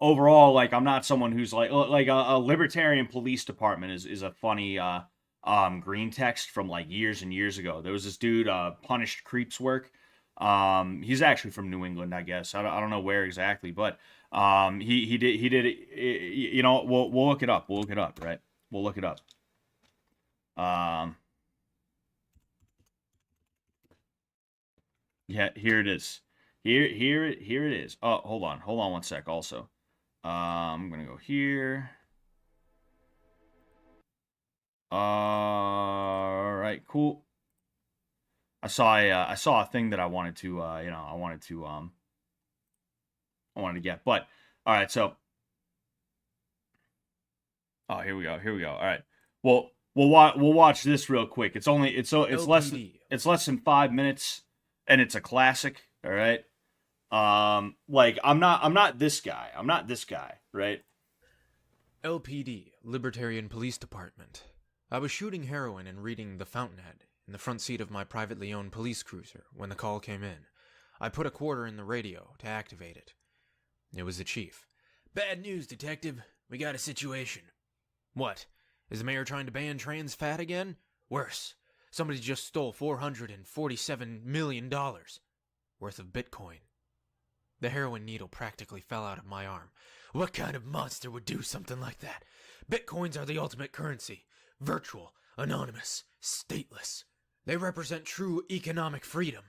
[SPEAKER 1] Overall, like, I'm not someone who's like a libertarian police department is a funny green text from like years and years ago. There was this dude, Punished Creeps Work. He's actually from New England, I guess. I don't know where exactly, but he did it. We'll look it up. We'll look it up, right? We'll look it up. Yeah, here it is. Here it is. Oh, hold on one sec. Also, I'm gonna go here. All right, cool. I saw a thing that I wanted to I wanted to get, but all right, so oh, here we go. Here we go. All right. Well, we'll watch this real quick.
[SPEAKER 2] LPD.
[SPEAKER 1] it's less than 5 minutes, and it's a classic. All right. Like I'm not this guy. I'm not this guy. Right.
[SPEAKER 2] LPD, Libertarian Police Department. I was shooting heroin and reading The Fountainhead in the front seat of my privately owned police cruiser when the call came in. I put a quarter in the radio to activate it. It was the chief. Bad news, detective. We got a situation. What? Is the mayor trying to ban trans fat again? Worse. Somebody just stole $447 million worth of Bitcoin. The heroin needle practically fell out of my arm. What kind of monster would do something like that? Bitcoins are the ultimate currency. Virtual, anonymous, stateless. They represent true economic freedom,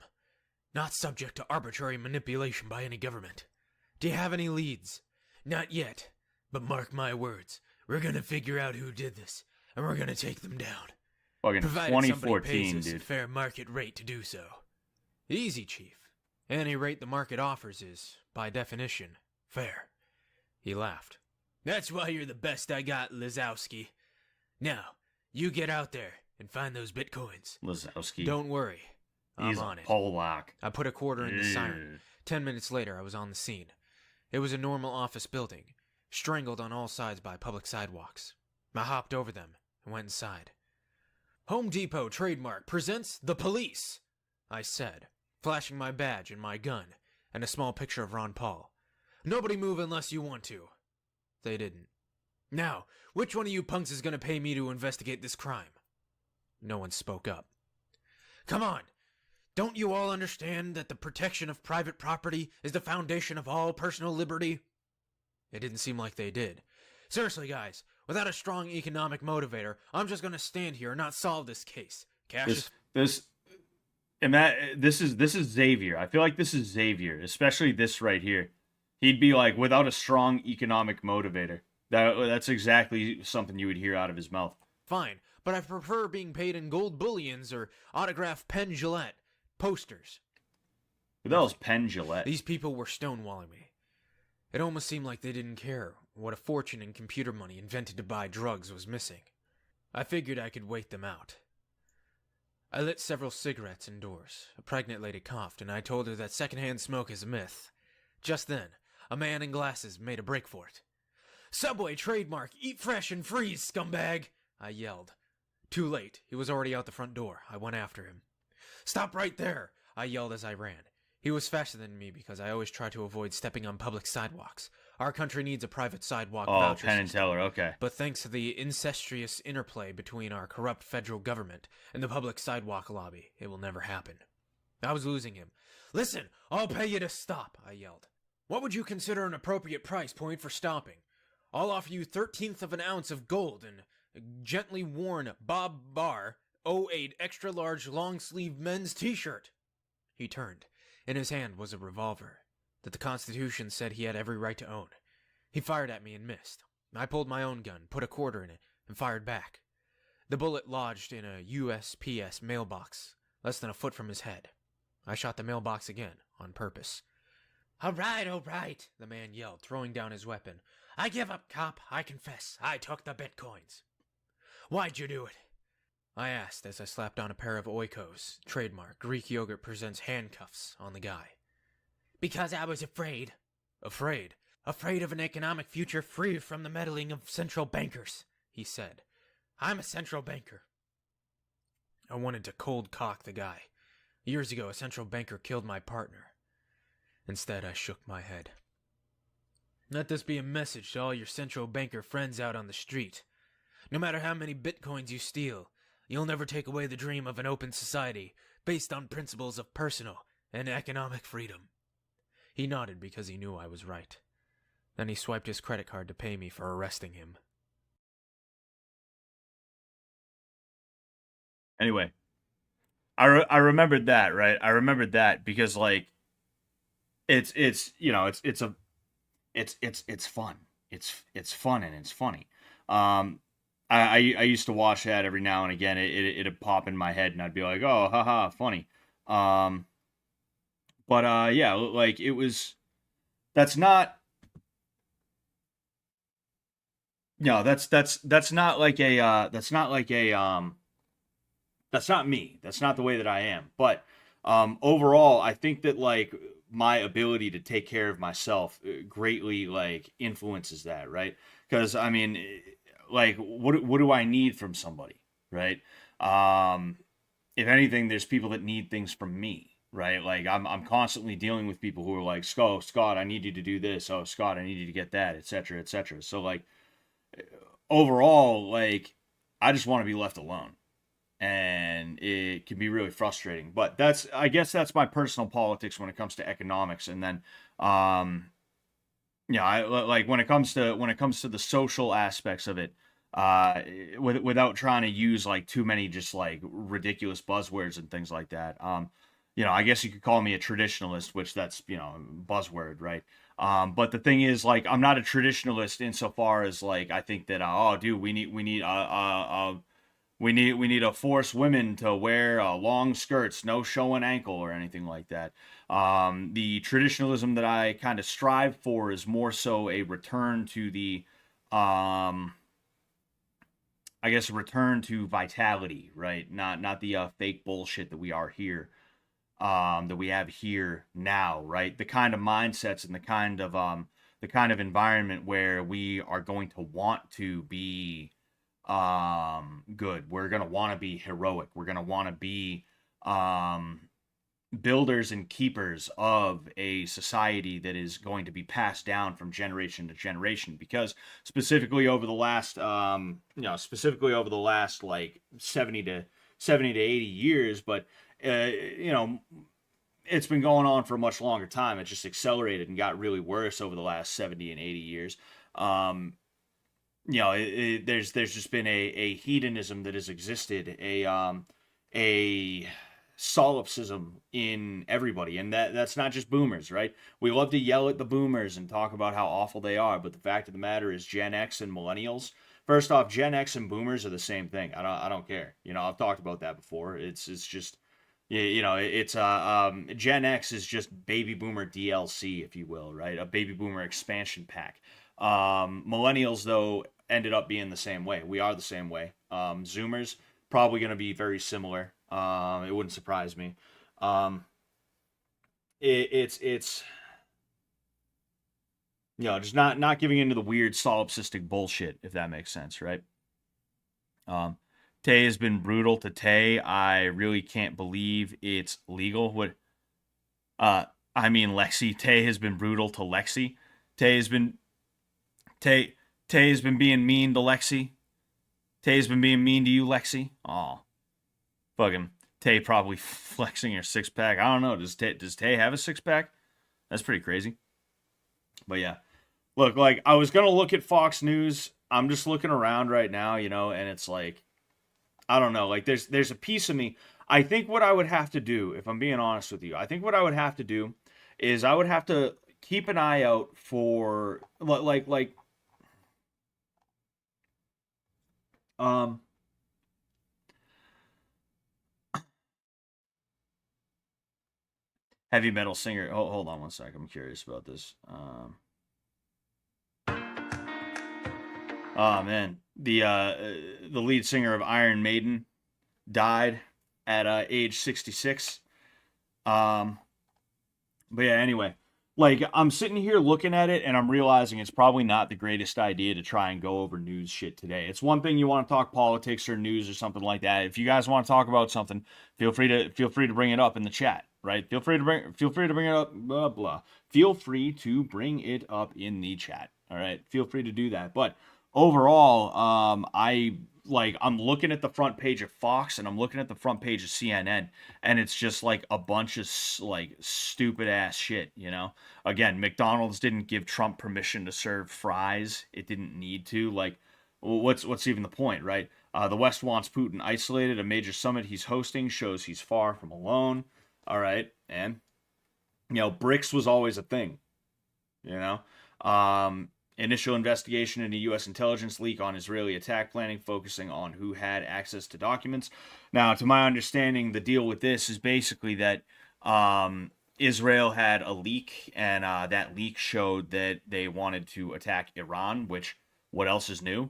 [SPEAKER 2] not subject to arbitrary manipulation by any government. Do you have any leads? Not yet, but mark my words. We're gonna figure out who did this, and we're gonna take them down.
[SPEAKER 1] Fucking
[SPEAKER 2] Provided
[SPEAKER 1] 2014,
[SPEAKER 2] somebody pays us
[SPEAKER 1] dude.
[SPEAKER 2] a fair market rate to do so. Easy, Chief. Any rate the market offers is, by definition, fair. He laughed. That's why you're the best I got, Lazowski. Now, you get out there and find those Bitcoins.
[SPEAKER 1] Lazowski.
[SPEAKER 2] Don't worry. I'm on it.
[SPEAKER 1] Polak.
[SPEAKER 2] I put a quarter in the siren. 10 minutes later, I was on the scene. It was a normal office building, strangled on all sides by public sidewalks. I hopped over them and went inside. Home Depot trademark presents the police, I said, flashing my badge and my gun, and a small picture of Ron Paul. Nobody move unless you want to. They didn't. Now, which one of you punks is going to pay me to investigate this crime? No one spoke up. Come on! Don't you all understand that the protection of private property is the foundation of all personal liberty? It didn't seem like they did. Seriously, guys, without a strong economic motivator, I'm just going to stand here and not solve this case. Cash
[SPEAKER 1] This is Xavier. I feel like this is Xavier, especially this right here. He'd be like, without a strong economic motivator. That's exactly something you would hear out of his mouth.
[SPEAKER 2] Fine, but I prefer being paid in gold bullions or autographed Penn Gillette posters.
[SPEAKER 1] Who the hell's Penn Gillette?
[SPEAKER 2] These people were stonewalling me. It almost seemed like they didn't care what a fortune in computer money invented to buy drugs was missing. I figured I could wait them out. I lit several cigarettes indoors. A pregnant lady coughed, and I told her that secondhand smoke is a myth. Just then, a man in glasses made a break for it. Subway trademark, eat fresh and freeze, scumbag! I yelled. Too late. He was already out the front door. I went after him. Stop right there! I yelled as I ran. He was faster than me because I always try to avoid stepping on public sidewalks. Our country needs a private sidewalk voucher
[SPEAKER 1] Penn and
[SPEAKER 2] system.
[SPEAKER 1] Teller, okay.
[SPEAKER 2] But thanks to the incestuous interplay between our corrupt federal government and the public sidewalk lobby, it will never happen. I was losing him. Listen, I'll pay you to stop, I yelled. What would you consider an appropriate price point for stopping? I'll offer you 1/13 of an ounce of gold and a gently worn Bob Baer 08 extra large long sleeve men's t-shirt. He turned. In his hand was a revolver that the Constitution said he had every right to own. He fired at me and missed. I pulled my own gun, put a quarter in it, and fired back. The bullet lodged in a USPS mailbox, less than a foot from his head. I shot the mailbox again, on purpose. All right, the man yelled, throwing down his weapon. I give up, cop. I confess. I took the Bitcoins. Why'd you do it? I asked as I slapped on a pair of Oikos, trademark, Greek yogurt presents handcuffs, on the guy. Because I was afraid. Afraid? Afraid of an economic future free from the meddling of central bankers, he said. I'm a central banker. I wanted to cold cock the guy. Years ago, a central banker killed my partner. Instead, I shook my head. Let this be a message to all your central banker friends out on the street. No matter how many Bitcoins you steal, you'll never take away the dream of an open society based on principles of personal and economic freedom. He nodded because he knew I was right. Then he swiped his credit card to pay me for arresting him.
[SPEAKER 1] Anyway, I remembered that, right? I remembered that because like it's fun. It's fun and it's funny. I used to watch that every now and again. It'd pop in my head, and I'd be like, oh, haha, funny. Um, but yeah, like it was. That's not. No, that's not like a. That's not like a. That's not me. That's not the way that I am. But overall, I think that like my ability to take care of myself greatly like influences that, right? Because I mean, like, what do I need from somebody, right? Um, if anything, there's people that need things from me, right? Like I'm constantly dealing with people who are like, Scott, I need you to do this. Oh, Scott, I need you to get that, etc., etc. So like overall, like I just want to be left alone, and it can be really frustrating. But that's, I guess that's my personal politics when it comes to economics. And then yeah, I like when it comes to the social aspects of it, uh without trying to use like too many just like ridiculous buzzwords and things like that. I guess you could call me a traditionalist, which that's, buzzword, right? But the thing is, like, I'm not a traditionalist insofar as like I think that oh dude, we need to force women to wear long skirts, no showing ankle or anything like that. The traditionalism that I kind of strive for is more so a return to the, I guess, a return to vitality, right? Not the fake bullshit that we are here, that we have here now, right? The kind of mindsets and the kind of environment where we are going to want to be good. We're gonna want to be heroic. We're gonna want to be um builders and keepers of a society that is going to be passed down from generation to generation, because specifically over the last like 70 to 80 years, but you know it's been going on for a much longer time. It just accelerated and got really worse over the last 70 and 80 years. um there's just been a hedonism that has existed, a solipsism in everybody, and that's not just boomers, right? We love to yell at the boomers and talk about how awful they are, but the fact of the matter is Gen X and millennials. First off, Gen X and boomers are the same thing. I don't care. I've talked about that before. It's just it's Gen X is just baby boomer DLC, if you will, right? A baby boomer expansion pack. Millennials, though, ended up being the same way. We are the same way. Zoomers probably going to be very similar. It wouldn't surprise me. Um, it's just not giving into the weird solipsistic bullshit, if that makes sense, right? Um, Tay has been brutal to Tay. I really can't believe it's legal. Uh, I mean Lexi. Tay has been brutal to Lexi. Tay has been Tay Tay has been being mean to Lexi. Tay's been being mean to you, Lexi. Aw, fucking Tay probably flexing her six pack. I don't know. Does Tay have a six pack? That's pretty crazy. But yeah, look, like I was gonna look at Fox News. I'm just looking around right now, and it's like I don't know. Like there's a piece of me. I think what I would have to do, if I'm being honest with you, I think what I would have to do is I would have to keep an eye out for like um heavy metal singer. Hold on one sec. I'm curious about this. Oh man, the lead singer of Iron Maiden died at age 66. Um, but yeah, anyway, like I'm sitting here looking at it and I'm realizing it's probably not the greatest idea to try and go over news shit today. It's one thing you want to talk politics or news or something like that. If you guys want to talk about something, feel free to bring it up in the chat, right? Feel free to bring it up, blah blah. Feel free to bring it up in the chat. All right, feel free to do that. But overall, I'm looking at the front page of Fox and I'm looking at the front page of CNN, and it's just like a bunch of like stupid ass shit. Again, McDonald's didn't give Trump permission to serve fries. It didn't need to. Like, what's even the point, right? The West wants Putin isolated. A major summit he's hosting shows he's far from alone. All right, and BRICS was always a thing. You know, Initial investigation into U.S. intelligence leak on Israeli attack planning, focusing on who had access to documents. Now, to my understanding, the deal with this is basically that Israel had a leak, and that leak showed that they wanted to attack Iran. Which, what else is new?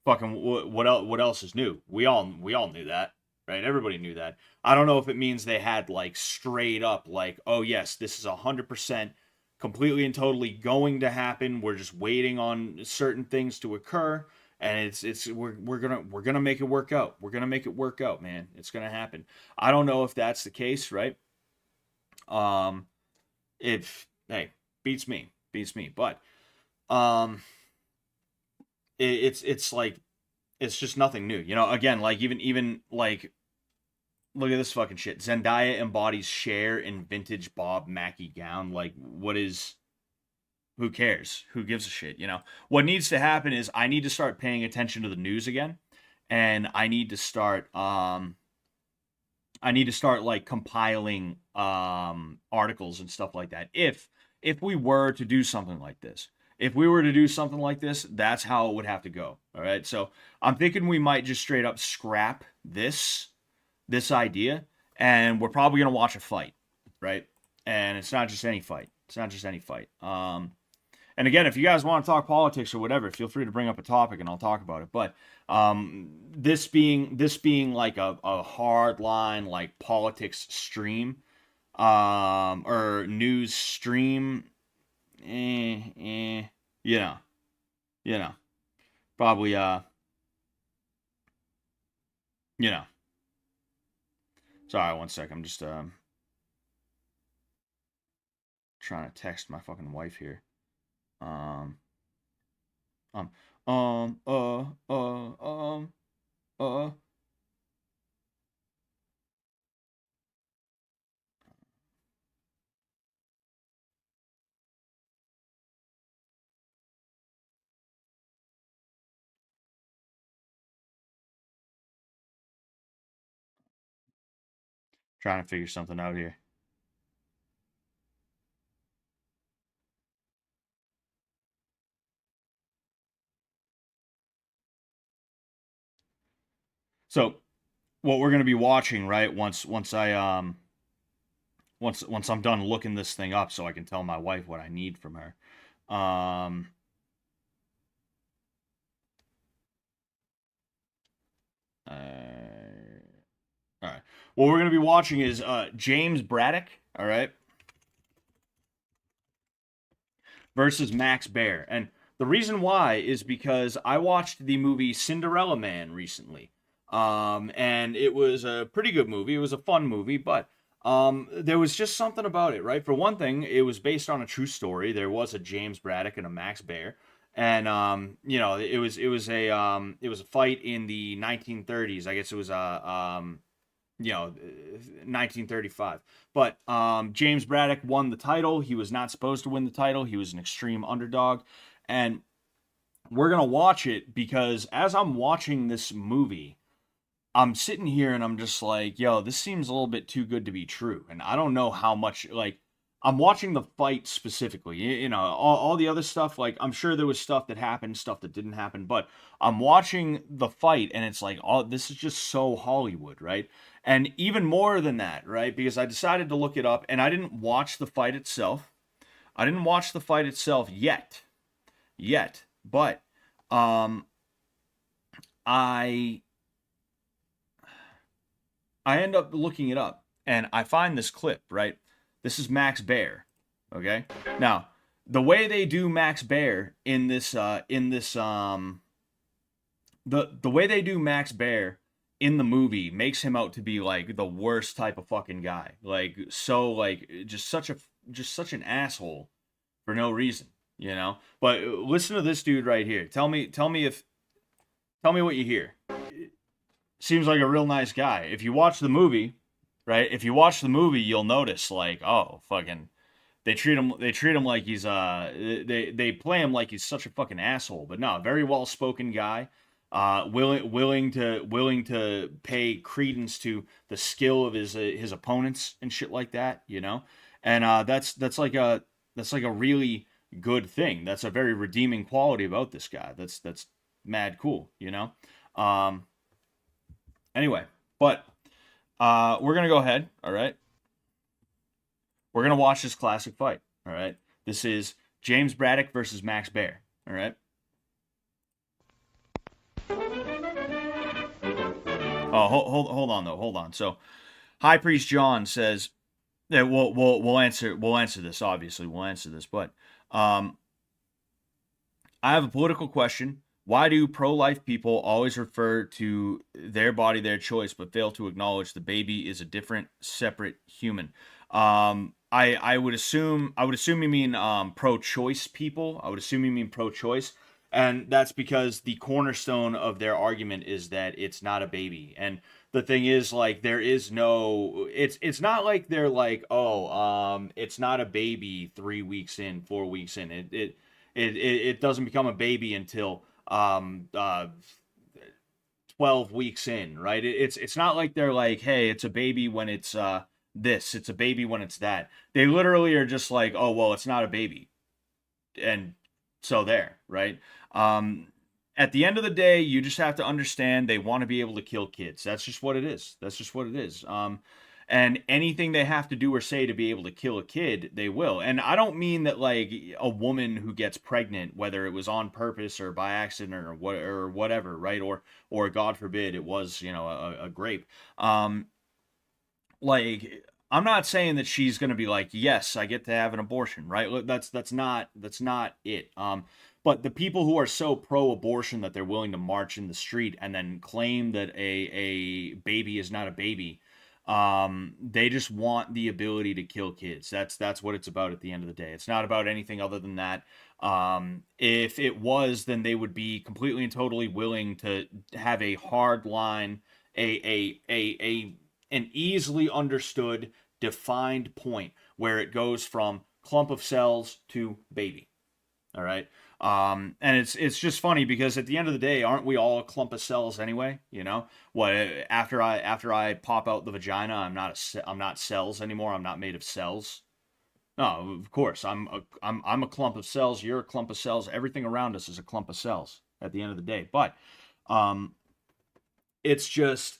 [SPEAKER 1] Fucking what else is new? We all knew that, right? Everybody knew that. I don't know if it means they had like straight up like, oh yes, this is 100% completely and totally going to happen. We're just waiting on certain things to occur, and we're gonna make it work out. We're gonna make it work out, man. It's gonna happen. I don't know if that's the case, right? Um, if hey, beats me, but um, it's like it's just nothing new, you know. Again, like even like look at this fucking shit. Zendaya embodies Cher in vintage Bob Mackie gown. Like, what is? Who cares? Who gives a shit? You know. What needs to happen is I need to start paying attention to the news again, and I need to start like compiling articles and stuff like that. If we were to do something like this, that's how it would have to go. All right. So I'm thinking we might just straight up scrap this idea, and we're probably gonna watch a fight, right? And it's not just any fight. It's not just any fight. And again, if you guys want to talk politics or whatever, feel free to bring up a topic and I'll talk about it. But this being like a hard line like politics stream or news stream, you know, you know, probably you know. Sorry, one sec. I'm just trying to text my fucking wife here. Um, um, um, uh, uh, um, uh. Trying to figure something out here. So, what we're gonna be watching, right? Once I'm done looking this thing up, so I can tell my wife what I need from her. Um, all right. What we're gonna be watching is James Braddock. All right. Versus Max Baer. And the reason why is because I watched the movie Cinderella Man recently. And it was a pretty good movie. It was a fun movie, but there was just something about it, right? For one thing, it was based on a true story. There was a James Braddock and a Max Baer. And you know, it was a fight in the 1930s. I guess it was you know, 1935. But James Braddock won the title. He was not supposed to win the title. He was an extreme underdog. And we're going to watch it because as I'm watching this movie, I'm sitting here and I'm just like, yo, this seems a little bit too good to be true. And I don't know how much, like, I'm watching the fight specifically. You know, all the other stuff, like, I'm sure there was stuff that happened, stuff that didn't happen, but I'm watching the fight and it's like, oh, this is just so Hollywood, right? And even more than that, right? Because I decided to look it up and I didn't watch the fight itself. I didn't watch the fight itself yet, but I end up looking it up and I find this clip, right? This is Max Baer, okay? Now, the way they do Max Baer the way they do Max Baer in the movie makes him out to be like the worst type of fucking guy. Like so like just such an asshole for no reason, you know? But listen to this dude right here. Tell me what you hear. Seems like a real nice guy. If you watch the movie, right? If you watch the movie, you'll notice like, oh, fucking they treat him like he's they play him like he's such a fucking asshole. But no, very well spoken guy. Willing to pay credence to the skill of his opponents and shit like that, you know. And that's like a really good thing. That's a very redeeming quality about this guy. That's mad cool, you know. Anyway, but we're gonna go ahead. All right, we're gonna watch this classic fight. All right, this is James Braddock versus Max Baer. All right. Oh, hold on though. Hold on. So, High Priest John says that we'll answer this. Obviously, we'll answer this. But I have a political question. Why do pro-life people always refer to their body, their choice, but fail to acknowledge the baby is a different, separate human? I would assume you mean pro-choice people. I would assume you mean pro-choice, and that's because the cornerstone of their argument is that it's not a baby. And the thing is, like, there is no. It's not like they're like, oh, it's not a baby 3 weeks in, 4 weeks in. It doesn't become a baby until 12 weeks in, right? It's not like they're like, hey, it's a baby when it's this, it's a baby when it's that. They literally are just like, oh, well, it's not a baby, and so there, right? At the end of the day, you just have to understand they want to be able to kill kids. That's just what it is. That's just what it is. And anything they have to do or say to be able to kill a kid, they will. And I don't mean that like a woman who gets pregnant, whether it was on purpose or by accident or whatever, right? Or God forbid it was, you know, a grape. Like, I'm not saying that she's going to be like, yes, I get to have an abortion, right? That's not it. But the people who are so pro-abortion that they're willing to march in the street and then claim that a baby is not a baby, they just want the ability to kill kids. That's what it's about at the end of the day. It's not about anything other than that. If it was, then they would be completely and totally willing to have a hard line, an easily understood, defined point where it goes from clump of cells to baby. All right. And it's just funny because at the end of the day, aren't we all a clump of cells anyway? You know what? After I pop out the vagina, I'm not cells anymore. I'm not made of cells. No, of course I'm a clump of cells. You're a clump of cells. Everything around us is a clump of cells at the end of the day. But it's just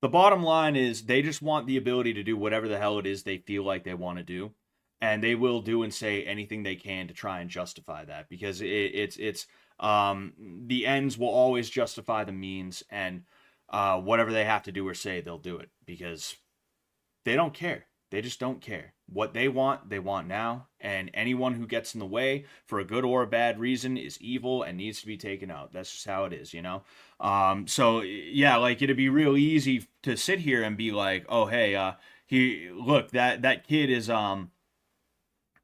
[SPEAKER 1] the bottom line is they just want the ability to do whatever the hell it is they feel like they want to do. And they will do and say anything they can to try and justify that because it's the ends will always justify the means, and whatever they have to do or say, they'll do it because they don't care. They just don't care. What they want now, and anyone who gets in the way for a good or a bad reason is evil and needs to be taken out. That's just how it is, you know? So yeah, like it'd be real easy to sit here and be like, oh hey, look, that kid is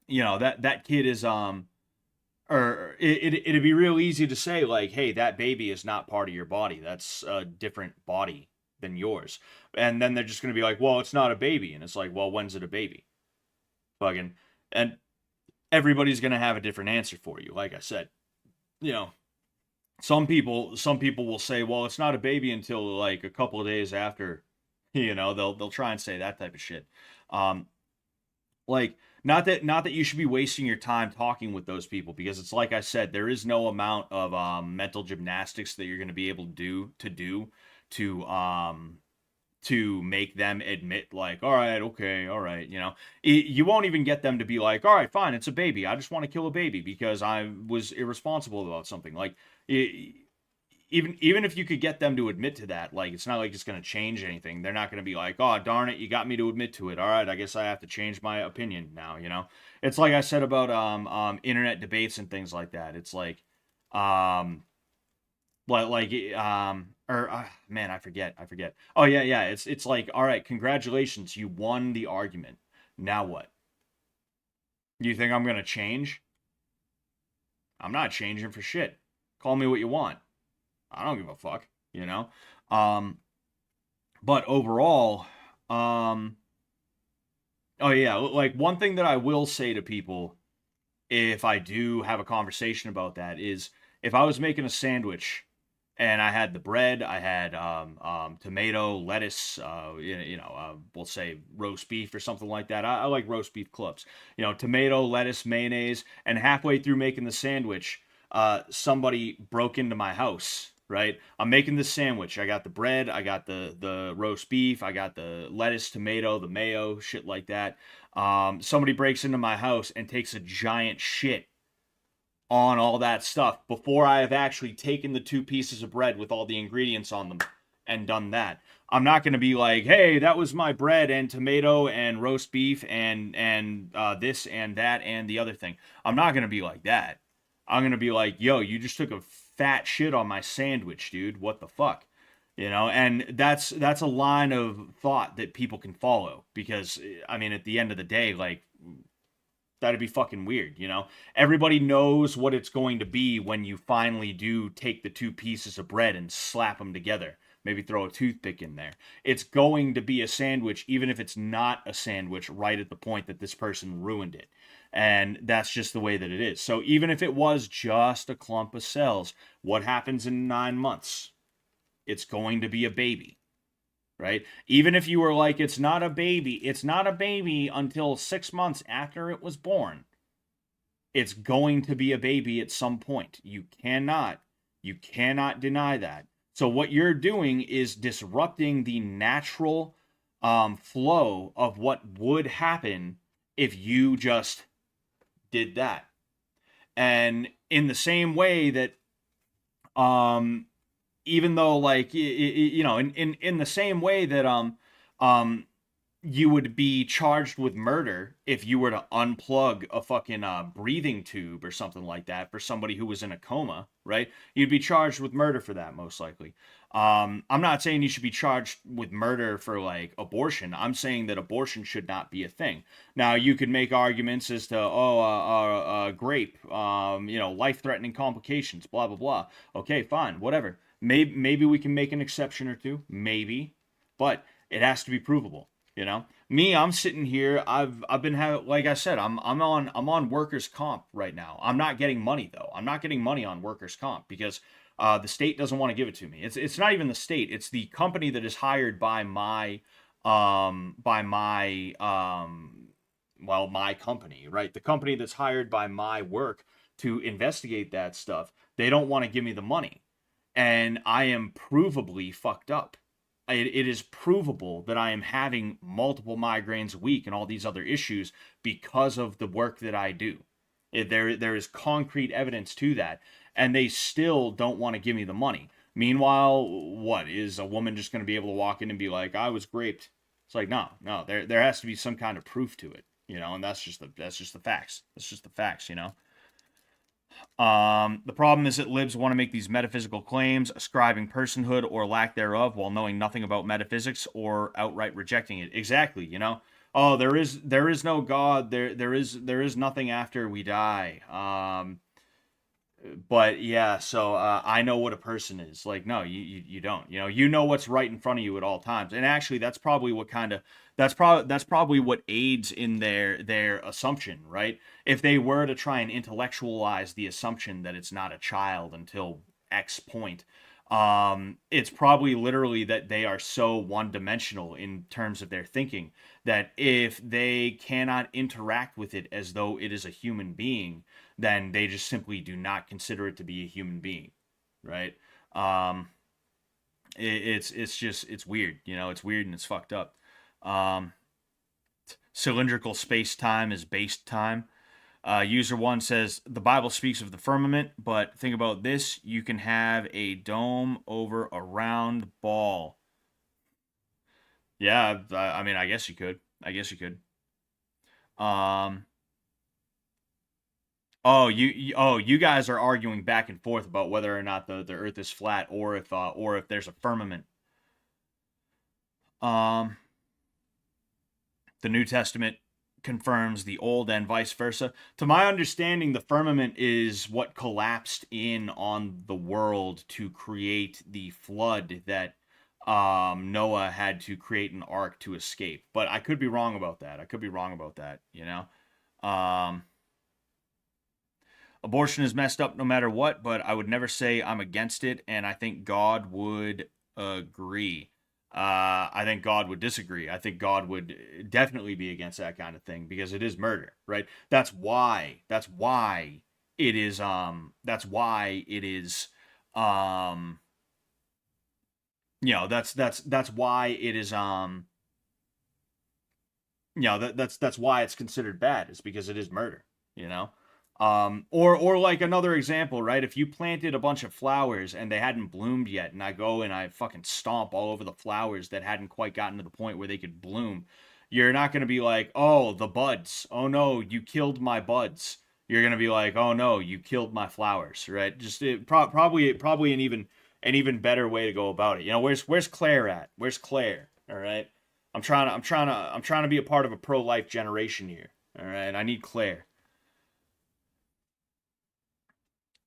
[SPEAKER 1] you know, that kid is or it'd be real easy to say like, hey, that baby is not part of your body. That's a different body than yours. And then they're just going to be like, well, it's not a baby. And it's like, well, when's it a baby? Fucking. And everybody's going to have a different answer for you. Like I said, you know, some people will say, well, it's not a baby until like a couple of days after, you know, they'll try and say that type of shit. Like, not that you should be wasting your time talking with those people because it's like I said, there is no amount of mental gymnastics that you're going to be able to do to make them admit like, all right, okay, all right, you know, you won't even get them to be like, all right, fine, it's a baby. I just want to kill a baby because I was irresponsible about something. Like, even if you could get them to admit to that, like, it's not like it's going to change anything. They're not going to be like, oh, darn it, you got me to admit to it. All right, I guess I have to change my opinion now, you know? It's like I said about internet debates and things like that. It's like, man, I forget. Oh, yeah, it's like, all right, congratulations, you won the argument. Now what? Do you think I'm going to change? I'm not changing for shit. Call me what you want. I don't give a fuck, you know? But overall, oh yeah, like one thing that I will say to people if I do have a conversation about that is if I was making a sandwich and I had the bread. I had tomato, lettuce, we'll say roast beef or something like that. I like roast beef clubs. Tomato, lettuce, mayonnaise, and halfway through making the sandwich, somebody broke into my house. Right, I'm making this sandwich. I got the bread, I got the roast beef, I got the lettuce, tomato, the mayo, shit like that. Somebody breaks into my house and takes a giant shit on all that stuff before I have actually taken the 2 pieces of bread with all the ingredients on them and done that. I'm not going to be like, hey, that was my bread and tomato and roast beef and this and that and the other thing. I'm not going to be like that. I'm going to be like, yo, you just took a fat shit on my sandwich, dude. What the fuck? And that's a line of thought that people can follow, because I mean, at the end of the day, like, that'd be fucking weird. Everybody knows what it's going to be when you finally do take the 2 pieces of bread and slap them together. Maybe throw a toothpick in there. It's going to be a sandwich, even if it's not a sandwich, right at the point that this person ruined it. And that's just the way that it is. So even if it was just a clump of cells, what happens in 9 months? It's going to be a baby. Right? Even if you were like, it's not a baby until 6 months after it was born. It's going to be a baby at some point. You cannot deny that. So what you're doing is disrupting the natural flow of what would happen if you just did that. And in the same way that even though, like, in the same way that you would be charged with murder if you were to unplug a fucking breathing tube or something like that for somebody who was in a coma, right? You'd be charged with murder for that, most likely. I'm not saying you should be charged with murder for, like, abortion. I'm saying that abortion should not be a thing. Now, you could make arguments as to, grape, life-threatening complications, blah, blah, blah. Okay, fine, whatever. Maybe we can make an exception or two, maybe, but it has to be provable. Me, I'm sitting here. I've been having, like I said, I'm on workers' comp right now. I'm not getting money though. I'm not getting money on workers' comp because the state doesn't want to give it to me. It's not even the state. It's the company that is hired by my my company, right? The company that's hired by my work to investigate that stuff. They don't want to give me the money, and I am provably fucked up. It is provable that I am having multiple migraines a week and all these other issues because of the work that I do. There is concrete evidence to that, and they still don't want to give me the money. Meanwhile, what is a woman just going to be able to walk in and be like, "I was raped"? It's like, no. There has to be some kind of proof to it, and that's just the facts. That's just the facts. The problem is that libs want to make these metaphysical claims, ascribing personhood or lack thereof while knowing nothing about metaphysics or outright rejecting it. Exactly. Oh, there is no God. There is nothing after we die. But yeah, so I know what a person is. Like, no, you don't. You know what's right in front of you at all times. And actually, that's probably what aids in their assumption, right? If they were to try and intellectualize the assumption that it's not a child until X point, it's probably literally that they are so one-dimensional in terms of their thinking that if they cannot interact with it as though it is a human being, then they just simply do not consider it to be a human being, right? It's weird, it's weird and it's fucked up. Cylindrical space-time is based time. User 1 says, the Bible speaks of the firmament, but think about this. You can have a dome over a round ball. Yeah, I mean, I guess you could. You guys are arguing back and forth about whether or not the Earth is flat, or if there's a firmament. The New Testament confirms the Old and vice versa. To my understanding, the firmament is what collapsed in on the world to create the flood that Noah had to create an ark to escape. But I could be wrong about that. Abortion is messed up no matter what, but I would never say I'm against it, and I think God would agree. I think God would disagree. I think God would definitely be against that kind of thing because it is murder, right? That's why it is that's why it is that's why it is that's why it's considered bad, is because it is murder, you know. Or like another example, right? If you planted a bunch of flowers and they hadn't bloomed yet, and I go and I fucking stomp all over the flowers that hadn't quite gotten to the point where they could bloom, you're not going to be like, oh, the buds, oh no, you killed my buds. You're going to be like, oh no, you killed my flowers, right? Probably an even better way to go about it. You know, where's Claire at? Where's Claire? All right. I'm trying to be a part of a pro-life generation here. All right. I need Claire.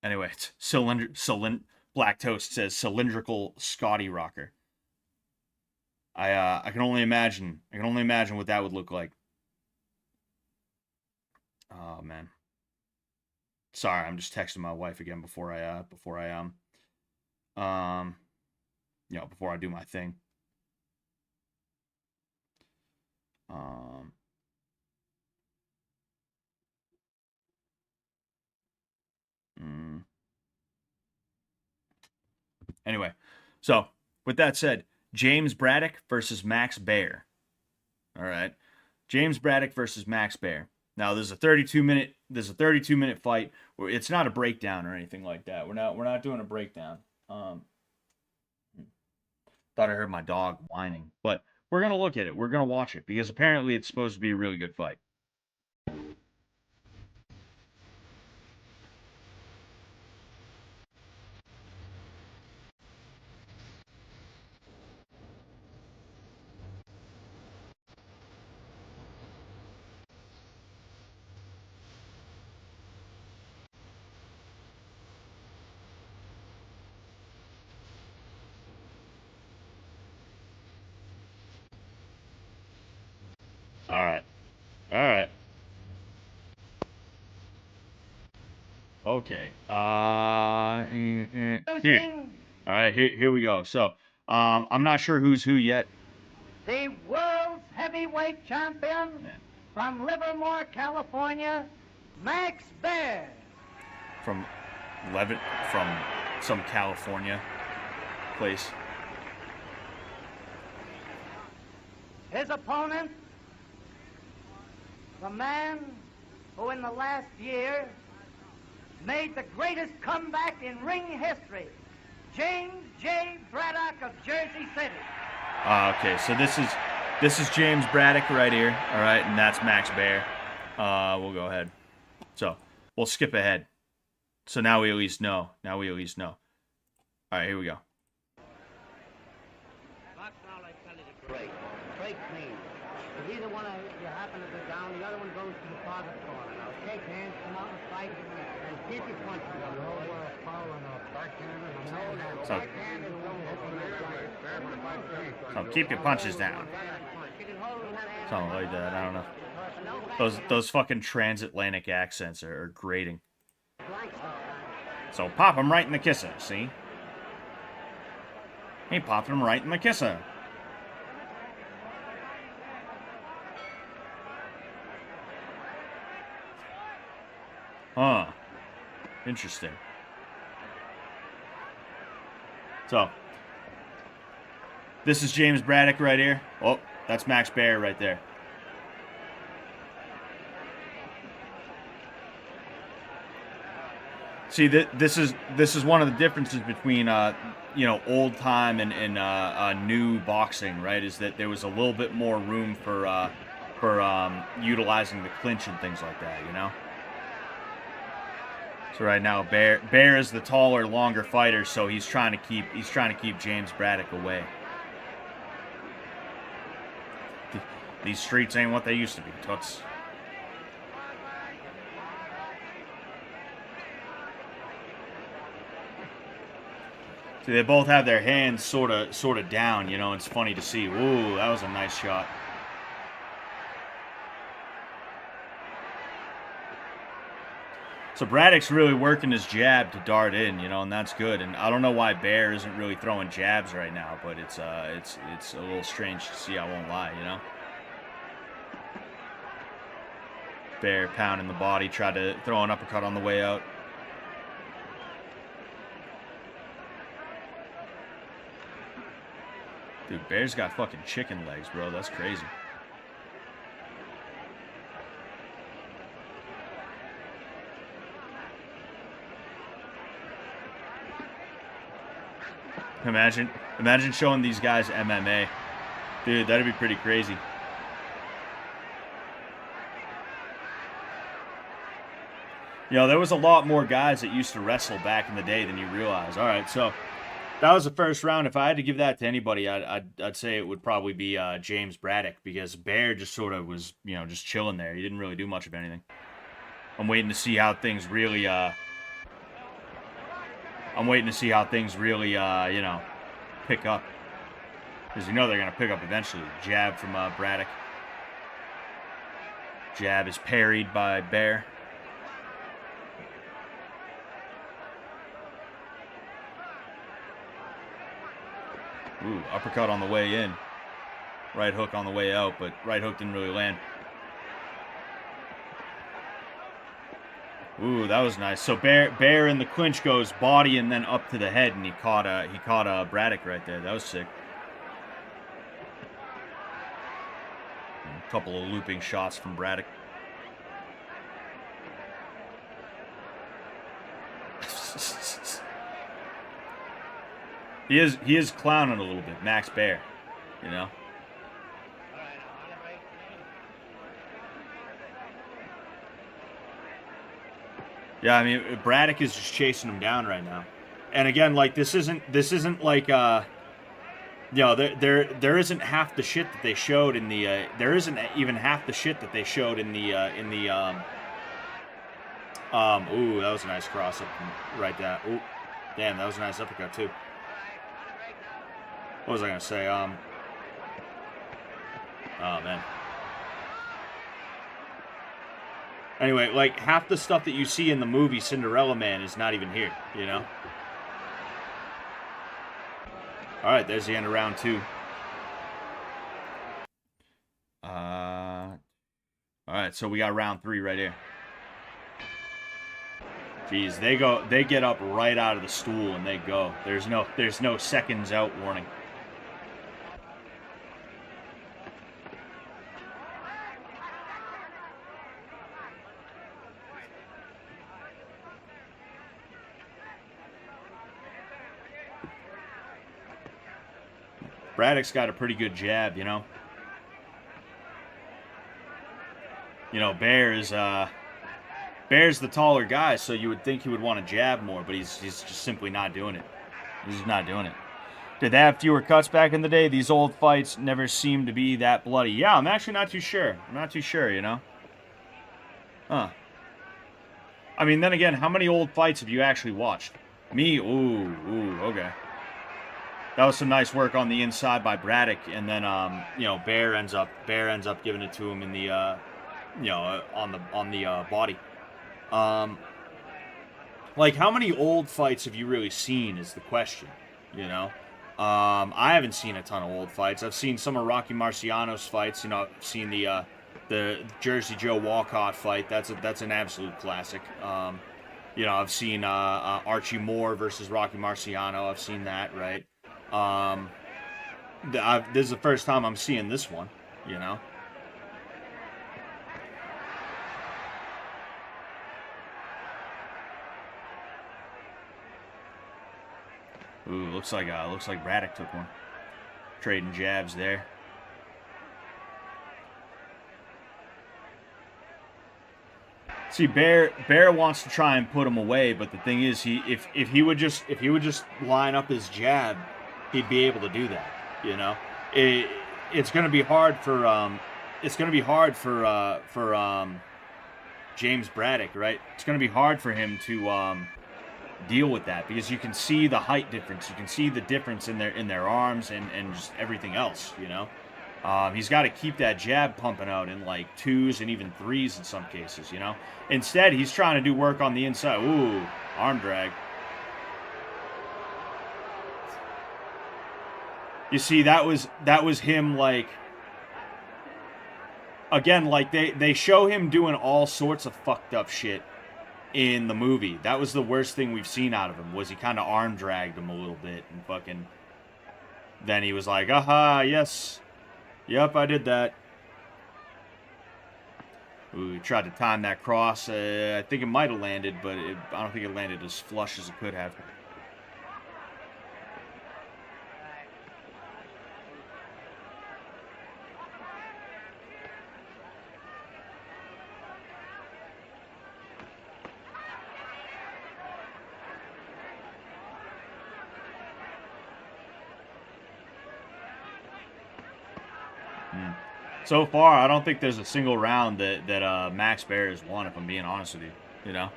[SPEAKER 1] Anyway, it's Black Toast says cylindrical Scotty rocker. I can only imagine. I can only imagine what that would look like. Oh man. Sorry, I'm just texting my wife again before I before I do my thing. Anyway, so with that said, James Braddock versus Max Baer. All right, James Braddock versus Max Baer. Now there's a 32 minute fight. It's not a breakdown or anything like that. We're not doing a breakdown. Thought I heard my dog whining, but we're gonna look at it. We're gonna watch it because apparently it's supposed to be a really good fight. All right. All right. Okay. Here. All right. Here we go. So, I'm not sure who's who yet.
[SPEAKER 3] The world's heavyweight champion from Livermore, California, Max Baer.
[SPEAKER 1] From some California place.
[SPEAKER 3] His opponent, the man who in the last year made the greatest comeback in ring history, James J. Braddock of Jersey City.
[SPEAKER 1] Okay, so this is James Braddock right here, all right, and that's Max Baer. We'll go ahead. So we'll skip ahead. So now we at least know. All right, here we go.
[SPEAKER 3] Break clean. If either one of you happen to go down, the other one goes to the target corner. Now shake hands, come out and fight, and keep your punches on.
[SPEAKER 1] So keep your punches down. Something like that. I don't know. Those fucking transatlantic accents are grating. So pop him right in the kisser. See? He popped him right in the kisser. Huh. Interesting. So, this is James Braddock right here. Oh, that's Max Baer right there. See, this is one of the differences between old time and new boxing, right? Is that there was a little bit more room for utilizing the clinch and things like that, you know. So right now, Baer is the taller, longer fighter, so he's trying to keep James Braddock away. These streets ain't what they used to be, toots. See, they both have their hands sort of down, you know. It's funny to see. Ooh, that was a nice shot. So Braddock's really working his jab to dart in, you know, and that's good. And I don't know why Baer isn't really throwing jabs right now, but it's a little strange to see. I won't lie, you know. Baer pounding the body, tried to throw an uppercut on the way out. Dude, Baer's got fucking chicken legs, bro. That's crazy. Imagine showing these guys MMA. Dude, that'd be pretty crazy. You know, there was a lot more guys that used to wrestle back in the day than you realize. All right, so that was the first round. If I had to give that to anybody, I'd say it would probably be James Braddock, because Baer just sort of was, you know, just chilling there. He didn't really do much of anything. I'm waiting to see how things really, you know, pick up. Because you know they're going to pick up eventually. Jab from Braddock. Jab is parried by Baer. Ooh, uppercut on the way in. Right hook on the way out, but right hook didn't really land. Ooh, that was nice. So Baer in the clinch goes body and then up to the head, and he caught Braddock right there. That was sick. A couple of looping shots from Braddock. He is clowning a little bit, Max Baer, you know. Yeah, I mean, Braddock is just chasing him down right now. And again, like, this isn't like, you know, there isn't half the shit that they showed in the, there isn't even half the shit that they showed in the, ooh, that was a nice cross up right there. Ooh, damn, that was a nice uppercut too. What was I gonna say? Oh man. Anyway, like, half the stuff that you see in the movie Cinderella Man is not even here, you know? Alright, there's the end of round 2. Alright, so we got round 3 right here. Jeez, they get up right out of the stool and they go. There's no seconds out warning. Braddock's got a pretty good jab, you know. You know, Baer's the taller guy, so you would think he would want to jab more, but he's just simply not doing it. He's just not doing it. Did they have fewer cuts back in the day? These old fights never seem to be that bloody. Yeah, I'm actually not too sure. I'm not too sure, you know. Huh. I mean, then again, how many old fights have you actually watched? Me? Ooh, okay. That was some nice work on the inside by Braddock, and then you know, Baer ends up giving it to him in the you know, on the body. Like, how many old fights have you really seen is the question, you know? I haven't seen a ton of old fights. I've seen some of Rocky Marciano's fights. You know, I've seen the Jersey Joe Walcott fight. That's an absolute classic. You know, I've seen Archie Moore versus Rocky Marciano. I've seen that, right? This is the first time I'm seeing this one, you know. Ooh, looks like Braddock took one. Trading jabs there. See, Baer wants to try and put him away, but the thing is, if he would just line up his jab, he'd be able to do that. You know, it's going to be hard for James Braddock, right? It's going to be hard for him to deal with that, because you can see the height difference, you can see the difference in their arms and just everything else. You know, He's got to keep that jab pumping out in like 2s and even 3s in some cases, you know. Instead, he's trying to do work on the inside. Ooh, arm drag. You see, that was him, like, again, like they show him doing all sorts of fucked up shit in the movie. That was the worst thing we've seen out of him, was he kind of arm dragged him a little bit and fucking, then he was like, aha, yes. Yep, I did that. Ooh, he tried to time that cross. I think it might have landed, but I don't think it landed as flush as it could have. So far, I don't think there's a single round that Max Baer has won, if I'm being honest with you. You know?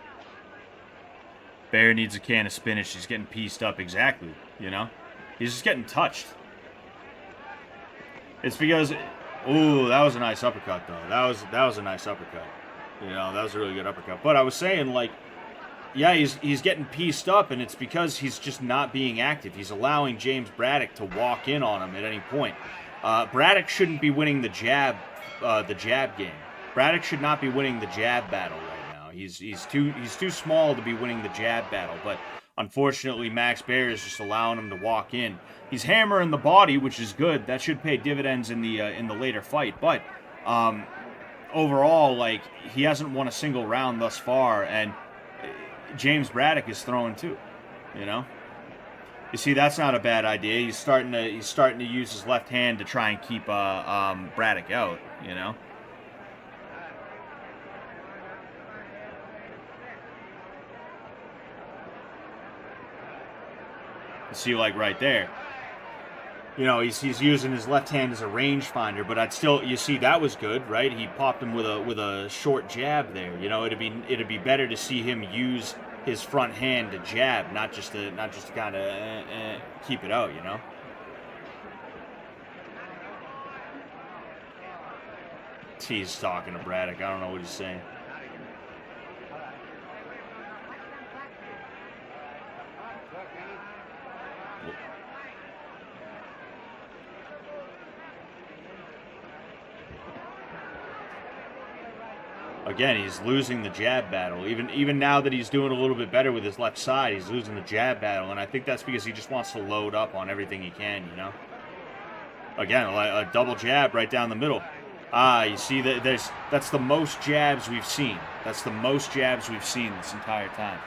[SPEAKER 1] Baer needs a can of spinach. He's getting pieced up. Exactly. You know? He's just getting touched. It's because... Ooh, that was a nice uppercut, though. That was a nice uppercut. You know, that was a really good uppercut. But I was saying, like... Yeah, he's getting pieced up, and it's because he's just not being active. He's allowing James Braddock to walk in on him at any point. Braddock shouldn't be winning the jab game. Braddock should not be winning the jab battle right now. He's too small to be winning the jab battle. But unfortunately, Max Baer is just allowing him to walk in. He's hammering the body, which is good. That should pay dividends in the later fight. But overall, like, he hasn't won a single round thus far, and James Braddock is throwing too. You know. You see, that's not a bad idea. He's starting to use his left hand to try and keep Braddock out, you know. You see, like right there, you know, he's using his left hand as a rangefinder, but I'd still, you see, that was good, right? He popped him with a short jab there. You know, it'd be better to see him use his front hand to jab, not just to kind of keep it out, you know. He's talking to Braddock. I don't know what he's saying. Again, he's losing the jab battle. Even now that he's doing a little bit better with his left side, he's losing the jab battle, and I think that's because he just wants to load up on everything he can, you know? Again, a double jab right down the middle. You see, that's the most jabs we've seen. That's the most jabs we've seen this entire time.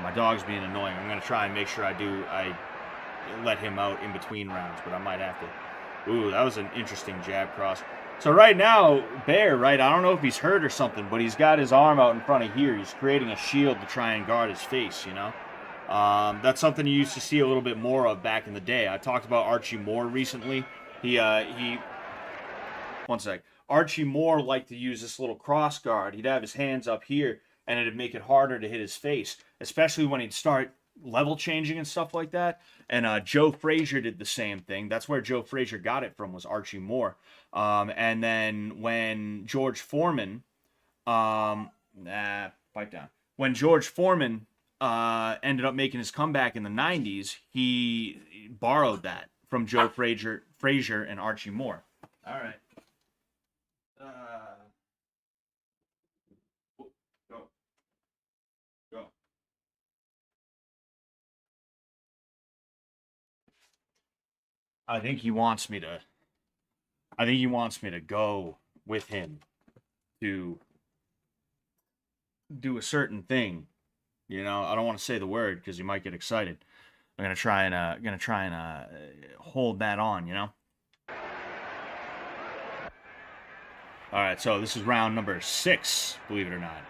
[SPEAKER 1] My dog's being annoying. I'm going to try and make sure I let him out in between rounds, but I might have to. Ooh, that was an interesting jab cross. So right now, Baer, right, I don't know if he's hurt or something, but he's got his arm out in front of here. He's creating a shield to try and guard his face, you know? That's something you used to see a little bit more of back in the day. I talked about Archie Moore recently. One sec. Archie Moore liked to use this little cross guard. He'd have his hands up here, and it'd make it harder to hit his face, especially when he'd start level changing and stuff like that. And Joe Frazier did the same thing. That's where Joe Frazier got it from, was Archie Moore. And then when George Foreman, pipe down. When George Foreman ended up making his comeback in the 90s, he borrowed that from Joe Frazier and Archie Moore. All right. Go. I think he wants me to go with him to do a certain thing. You know, I don't want to say the word because he might get excited. I'm gonna try and hold that on. You know. All right, so this is round number 6, believe it or not.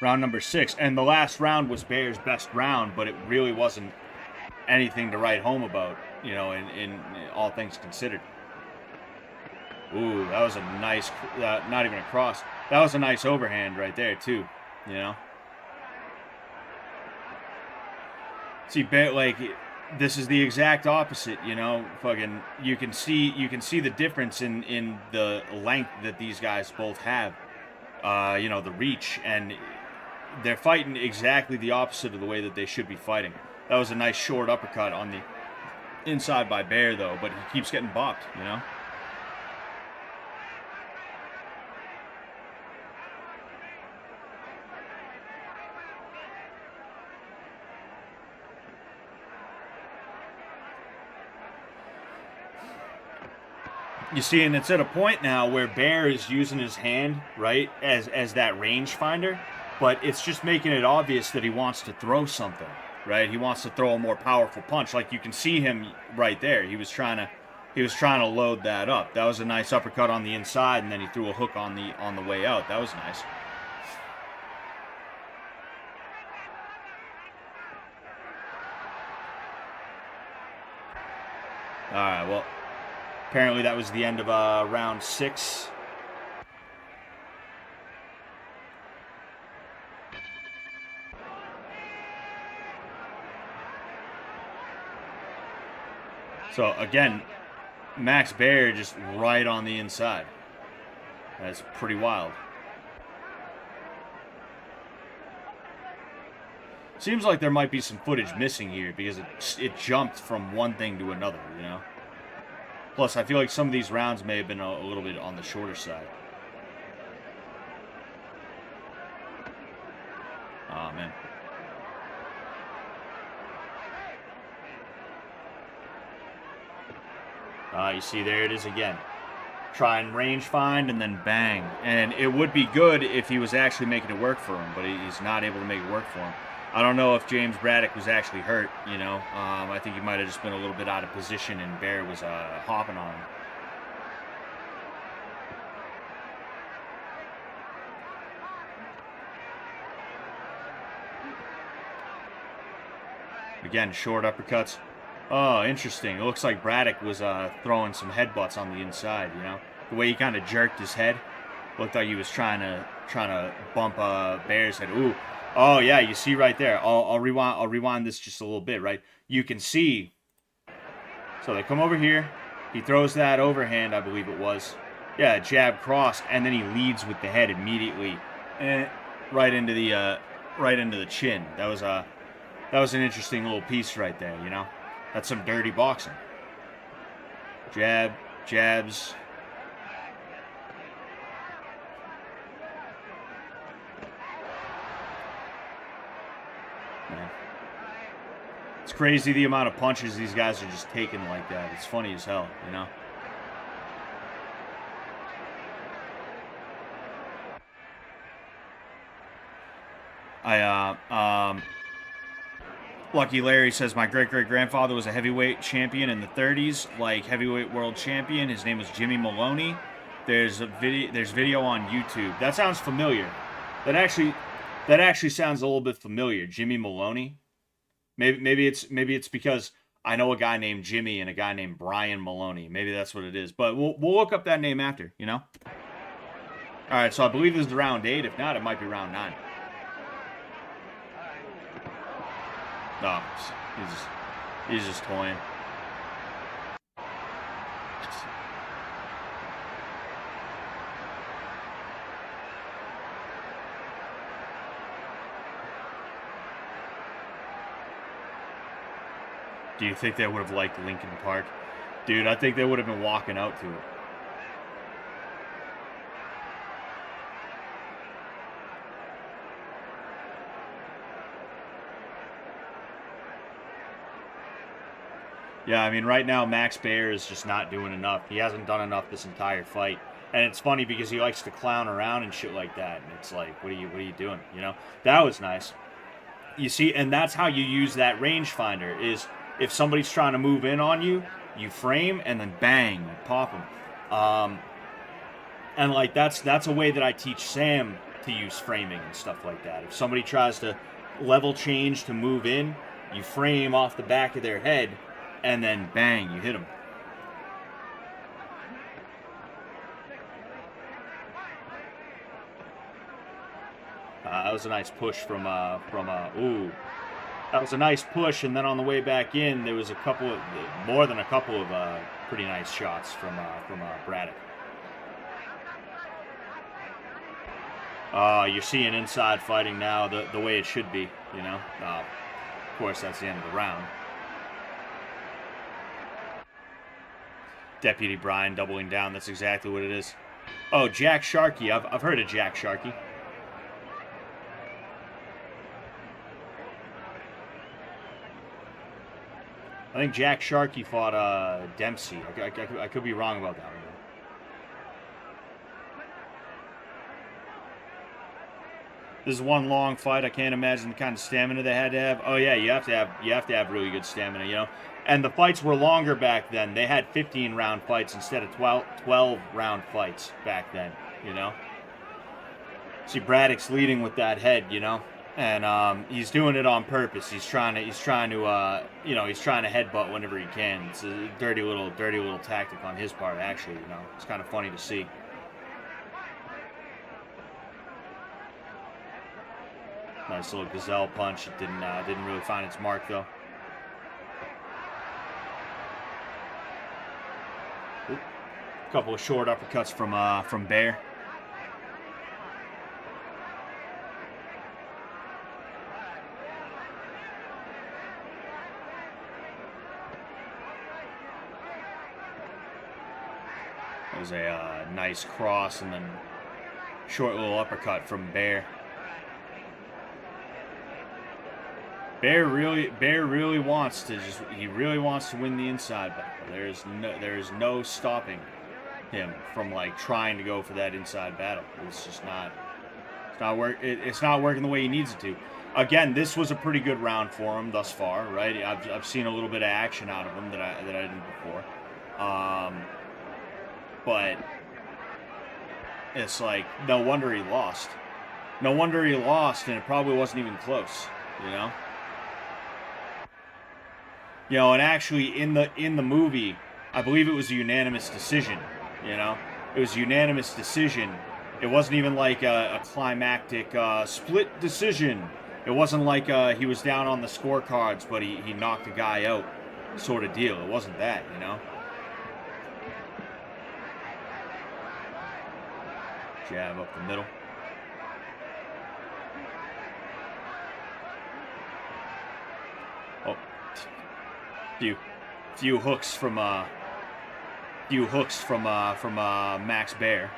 [SPEAKER 1] Round number 6, and the last round was Baer's best round, but it really wasn't anything to write home about, you know, in all things considered. Ooh, that was a nice, not even a cross. That was a nice overhand right there, too, you know. See, Baer, like, this is the exact opposite, you know. Fucking, you can see the difference in the length that these guys both have. You know, the reach, and they're fighting exactly the opposite of the way that they should be fighting. That was a nice short uppercut on the inside by Baer, though, but he keeps getting bopped, you know. You see, and it's at a point now where Baer is using his hand, right, as that rangefinder, but it's just making it obvious that he wants to throw something, right? He wants to throw a more powerful punch. Like, you can see him right there. He was trying to load that up. That was a nice uppercut on the inside, and then he threw a hook on the way out. That was nice. All right, well, apparently that was the end of round 6. So again, Max Baer just right on the inside. That's pretty wild. Seems like there might be some footage missing here because it jumped from one thing to another, you know? Plus, I feel like some of these rounds may have been a little bit on the shorter side. Oh, man. You see, there it is again. Try and range find, and then bang. And it would be good if he was actually making it work for him, but he's not able to make it work for him. I don't know if James Braddock was actually hurt, you know. I think he might have just been a little bit out of position, and Baer was hopping on him. Again, short uppercuts. Oh, interesting. It looks like Braddock was throwing some headbutts on the inside, you know. The way he kind of jerked his head. Looked like he was trying to bump Baer's head. Ooh. Oh, yeah, you see right there. I'll rewind this just a little bit, right? You can see. So they come over here. He throws that overhand, I believe it was. Yeah, jab cross, and then he leads with the head immediately. Right into the chin. That was an interesting little piece right there, you know. That's some dirty boxing. Jab, jabs. Man. It's crazy the amount of punches these guys are just taking like that. It's funny as hell, you know? Lucky Larry says, my great-great-grandfather was a heavyweight champion in the 30s, like heavyweight world champion. His name was Jimmy Maloney. There's video on YouTube. That sounds familiar. That actually sounds a little bit familiar. Jimmy Maloney. Maybe it's because I know a guy named Jimmy and a guy named Brian Maloney. Maybe that's what it is. But we'll look up that name after, you know? All right, so I believe this is round 8. If not, it might be round 9. Oh, he's just toying. Do you think they would have liked Lincoln Park? Dude, I think they would have been walking out to it. Yeah, I mean, right now, Max Baer is just not doing enough. He hasn't done enough this entire fight. And it's funny because he likes to clown around and shit like that. And it's like, what are you doing? You know? That was nice. You see, and that's how you use that rangefinder, is if somebody's trying to move in on you, you frame and then bang, you pop them. And like, that's a way that I teach Sam to use framing and stuff like that. If somebody tries to level change to move in, you frame off the back of their head, and then bang, you hit them. That was a nice push from ooh. That was a nice push, and then on the way back in, there was more than a couple of pretty nice shots from Braddock. You're seeing inside fighting now the way it should be, you know. Of course, that's the end of the round. Deputy Brian doubling down. That's exactly what it is. Oh, Jack Sharkey. I've heard of Jack Sharkey. I think Jack Sharkey fought Dempsey. I could be wrong about that one. This is one long fight. I can't imagine the kind of stamina they had to have. Oh yeah, you have to have really good stamina, you know. And the fights were longer back then. They had 15-round fights instead of 12-round fights back then, you know. See, Braddock's leading with that head, you know, and he's doing it on purpose. He's trying to headbutt whenever he can. It's a dirty little tactic on his part, actually. You know, it's kind of funny to see. Nice little gazelle punch. It didn't really find its mark though. Oop. A couple of short uppercuts from Baer. That was a nice cross and then short little uppercut from Baer. Baer really wants to win the inside battle. There is no stopping him from like trying to go for that inside battle. It's not working the way he needs it to. Again, this was a pretty good round for him thus far, right? I've seen a little bit of action out of him that I didn't before. But it's like no wonder he lost. No wonder he lost, and it probably wasn't even close, you know? You know, and actually in the movie, I believe it was a unanimous decision, you know? It was a unanimous decision. It wasn't even like a climactic split decision. It wasn't like he was down on the scorecards, but he knocked a guy out sort of deal. It wasn't that, you know? Jab up the middle. Oh. Few hooks from Max Baer.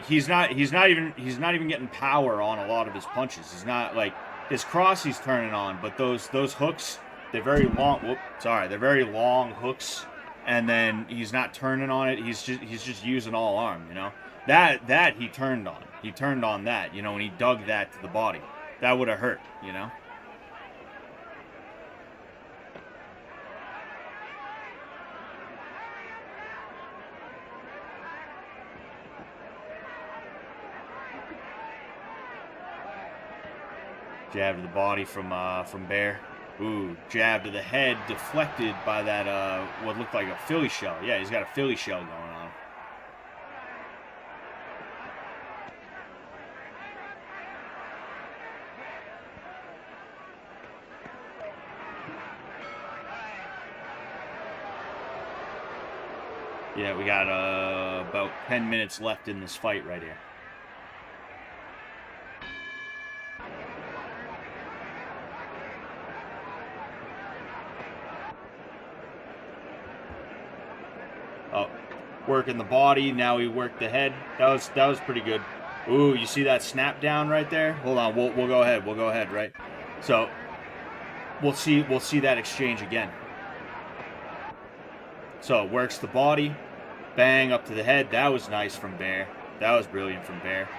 [SPEAKER 1] He's not even getting power on a lot of his punches. He's not like his cross he's turning on, but those hooks, they're very long. They're very long hooks, and then he's not turning on it. He's just using all arm, you know. That he turned on. He turned on that, you know, and he dug that to the body. That would have hurt, you know. Jab to the body from Baer. Ooh, jab to the head, deflected by that what looked like a Philly shell. Yeah, he's got a Philly shell going on. Yeah, we got about 10 minutes left in this fight right here. Oh, working the body. Now he worked the head. That was pretty good. Ooh, you see that snap down right there? Hold on, we'll go ahead. We'll go ahead, right? So we'll see that exchange again. So it works the body, bang up to the head. That was nice from Baer. That was brilliant from Baer,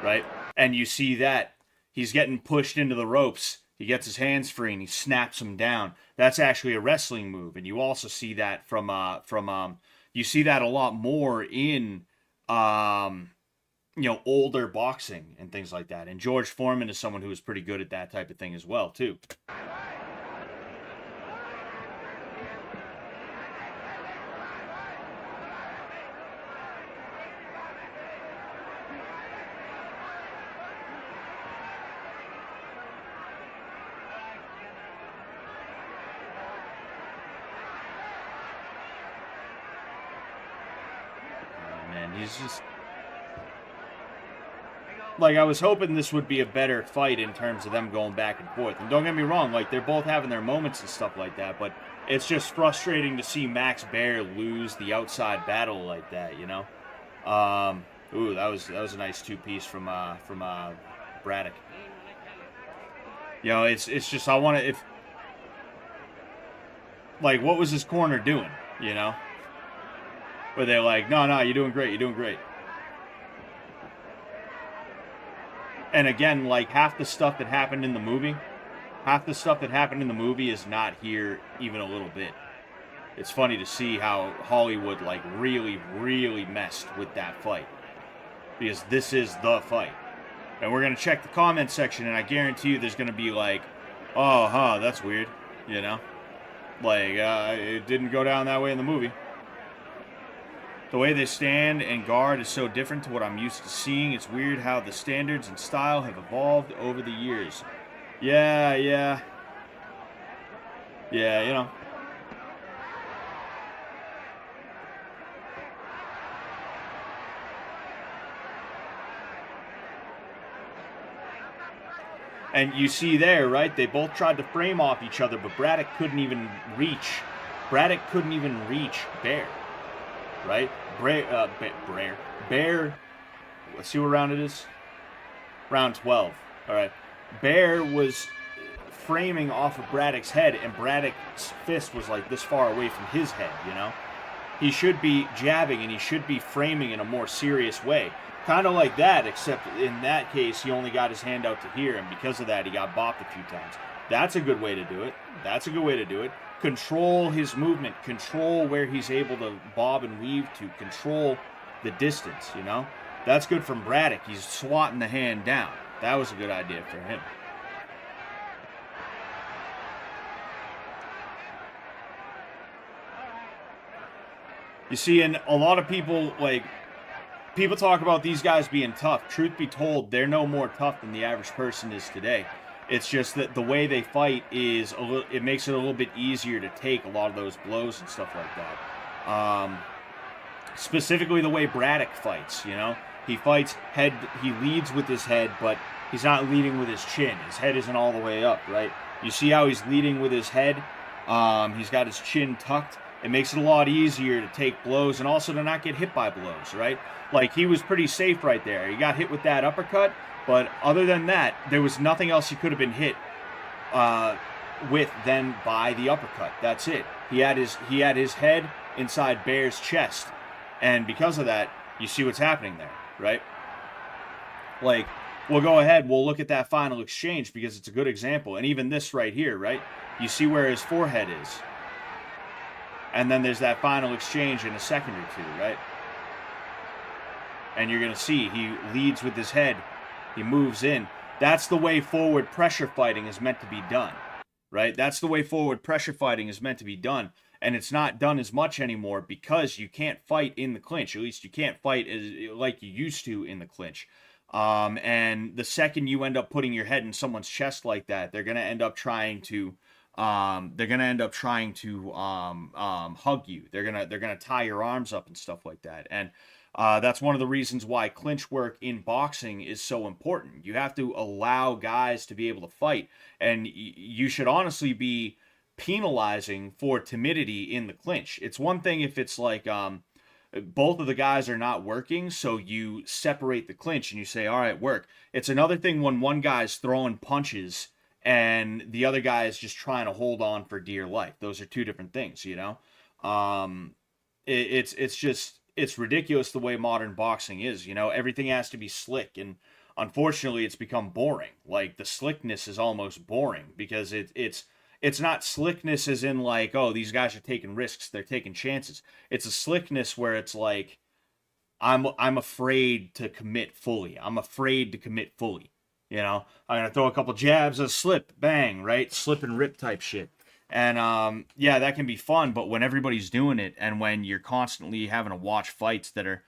[SPEAKER 1] right? And you see that he's getting pushed into the ropes. He gets his hands free and he snaps him down. That's actually a wrestling move, and you also see that from you see that a lot more in you know, older boxing and things like that. And George Foreman is someone who is pretty good at that type of thing as well, too. He's just... Like, I was hoping this would be a better fight in terms of them going back and forth. And don't get me wrong, like, they're both having their moments and stuff like that, but it's just frustrating to see Max Baer lose the outside battle like that, you know? Ooh, that was a nice two-piece from Braddock. You know, it's just, I want to, if... Like, what was his corner doing, you know? Where they're like, no, you're doing great, you're doing great. And again, like, half the stuff that happened in the movie is not here even a little bit. It's funny to see how Hollywood, like, really, really messed with that fight. Because this is the fight. And we're going to check the comment section, and I guarantee you there's going to be like, oh, huh, that's weird, you know? Like, it didn't go down that way in the movie. The way they stand and guard is so different to what I'm used to seeing. It's weird how the standards and style have evolved over the years. Yeah, you know. And you see there, right? They both tried to frame off each other, but Braddock couldn't even reach. Baer. Right? Baer, let's see what round it is. Round 12. All right. Baer was framing off of Braddock's head, and Braddock's fist was like this far away from his head, you know? He should be jabbing, and he should be framing in a more serious way. Kind of like that, except in that case, he only got his hand out to here, and because of that, he got bopped a few times. That's a good way to do it. Control his movement, control where he's able to bob and weave to, control the distance, you know? That's good from Braddock. He's swatting the hand down. That was a good idea for him. You see, and a lot of people, like, people talk about these guys being tough. Truth be told, they're no more tough than the average person is today. It's just that the way they fight is it makes it a little bit easier to take a lot of those blows and stuff like that. Specifically the way Braddock fights, you know? He fights head, he leads with his head, but he's not leading with his chin. His head isn't all the way up, right? You see how he's leading with his head? He's got his chin tucked. It makes it a lot easier to take blows and also to not get hit by blows, right? Like, he was pretty safe right there. He got hit with that uppercut, but other than that, there was nothing else he could have been hit with than by the uppercut. That's it. He had his head inside Baer's chest, and because of that, you see what's happening there, right? Like, we'll go ahead, we'll look at that final exchange because it's a good example, and even this right here, right? You see where his forehead is. And then there's that final exchange in a second or two, right? And you're going to see he leads with his head. He moves in. That's the way forward pressure fighting is meant to be done, right? That's the way forward pressure fighting is meant to be done. And it's not done as much anymore because you can't fight in the clinch. At least you can't fight like you used to in the clinch. And the second you end up putting your head in someone's chest like that, they're going to end up trying to hug you. They're gonna tie your arms up and stuff like that. And that's one of the reasons why clinch work in boxing is so important. You have to allow guys to be able to fight, and you should honestly be penalizing for timidity in the clinch. It's one thing if it's like both of the guys are not working, so you separate the clinch and you say, all right, work. It's another thing when one guy's throwing punches and the other guy is just trying to hold on for dear life. Those are two different things, you know? It's ridiculous the way modern boxing is, you know? Everything has to be slick, and unfortunately it's become boring. Like, the slickness is almost boring because it's not slickness as in like, oh, these guys are taking risks, they're taking chances. It's a slickness where it's like, I'm afraid to commit fully. You know, I'm going to throw a couple jabs, a slip, bang, right? Slip and rip type shit. And, yeah, that can be fun, but when everybody's doing it and when you're constantly having to watch fights that are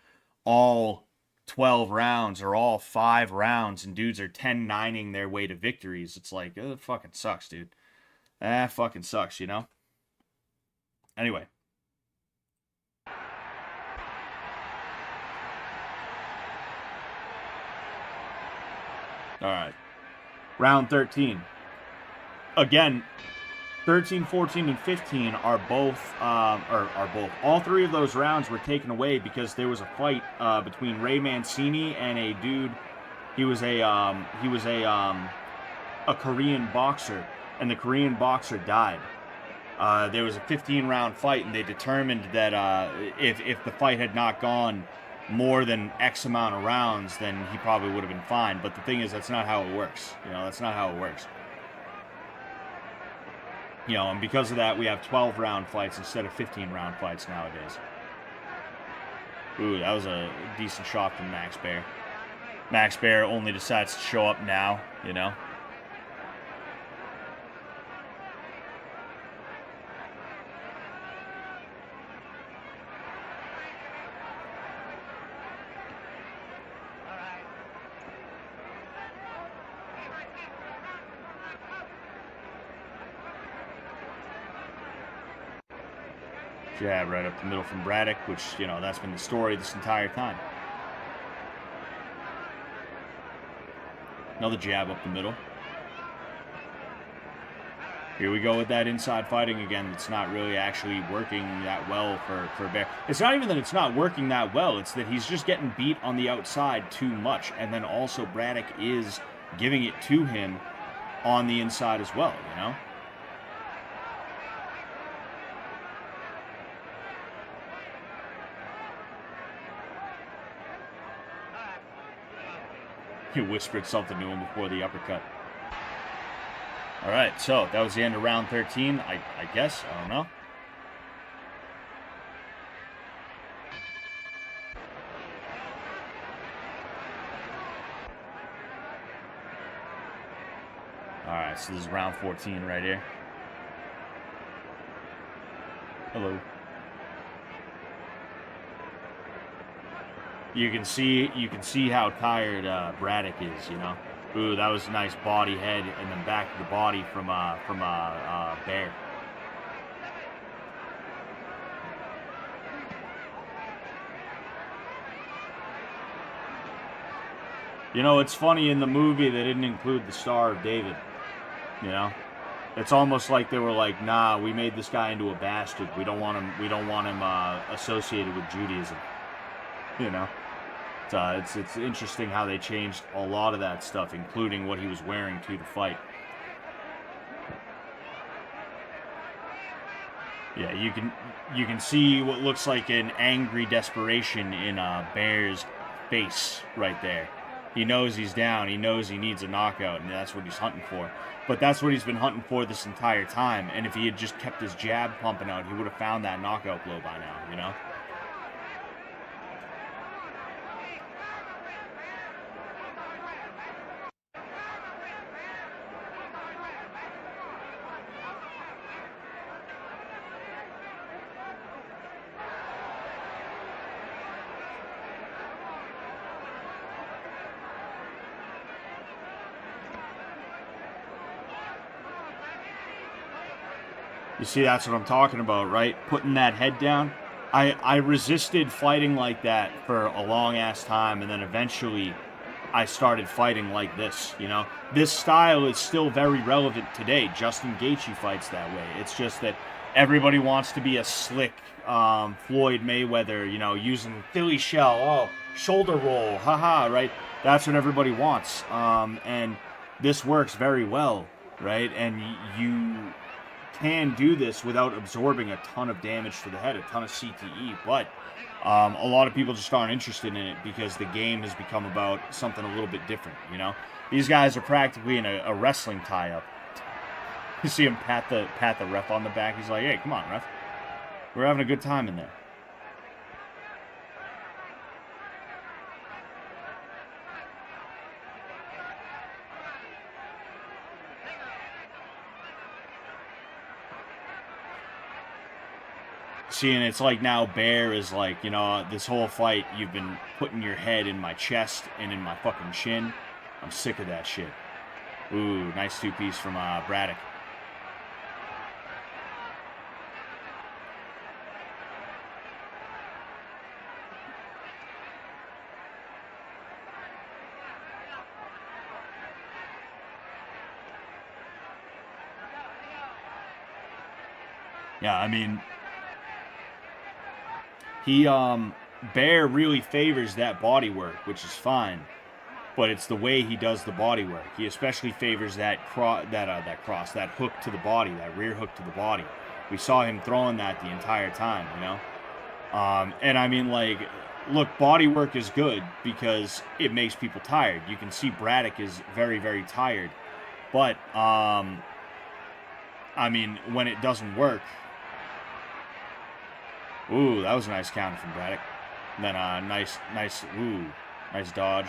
[SPEAKER 1] all 12 rounds or all 5 rounds and dudes are 10-9ing their way to victories, it's like, oh, it fucking sucks, dude. That fucking sucks, you know? Anyway. All right. Round 13. Again, 13, 14, and 15 are both, all three of those rounds were taken away because there was a fight between Ray Mancini and a dude. He was a Korean boxer, and the Korean boxer died. There was a 15-round fight, and they determined that if the fight had not gone more than X amount of rounds, then he probably would have been fine. But the thing is, that's not how it works. That's not how it works. And because of that, we have 12-round fights instead of 15-round fights nowadays. Ooh, that was a decent shot from Max Baer. Max Baer only decides to show up now, Jab right up the middle from Braddock, which, that's been the story this entire time. Another jab up the middle. Here we go with that inside fighting again. It's not really actually working that well for Baer. It's not even that it's not working that well. It's that he's just getting beat on the outside too much. And then also Braddock is giving it to him on the inside as well, He whispered something to him before the uppercut. All right, so that was the end of round 13, I guess. I don't know. All right, so this is round 14 right here. Hello. You can see how tired Braddock is, Ooh, that was a nice body head, and then back to the body from Baer. It's funny, in the movie they didn't include the Star of David. It's almost like they were like, nah, we made this guy into a bastard. We don't want him associated with Judaism. It's interesting how they changed a lot of that stuff, including what he was wearing to the fight. Yeah, you can see what looks like an angry desperation in Baer's face right there. He knows he's down. He knows he needs a knockout, and that's what he's hunting for. But that's what he's been hunting for this entire time. And if he had just kept his jab pumping out, he would have found that knockout blow by now, You see, that's what I'm talking about, right? Putting that head down. I resisted fighting like that for a long-ass time, and then eventually I started fighting like this, This style is still very relevant today. Justin Gaethje fights that way. It's just that everybody wants to be a slick Floyd Mayweather, using Philly shell, shoulder roll, haha, right? That's what everybody wants. And this works very well, right? And you can do this without absorbing a ton of damage to the head, a ton of CTE, but a lot of people just aren't interested in it because the game has become about something a little bit different, These guys are practically in a wrestling tie-up. You see him pat the ref on the back. He's like, hey, come on, ref. We're having a good time in there. See, and it's like now Baer is like, this whole fight, you've been putting your head in my chest and in my fucking chin. I'm sick of that shit. Ooh, nice two-piece from Braddock. Yeah, I mean, he Baer really favors that body work, which is fine, but it's the way he does the body work. He especially favors that that hook to the body, that rear hook to the body. We saw him throwing that the entire time, you know. And I mean, like, look, body work is good because it makes people tired. You can see Braddock is very, very tired, but I mean, when it doesn't work. Ooh, that was a nice counter from Braddock. And then nice dodge.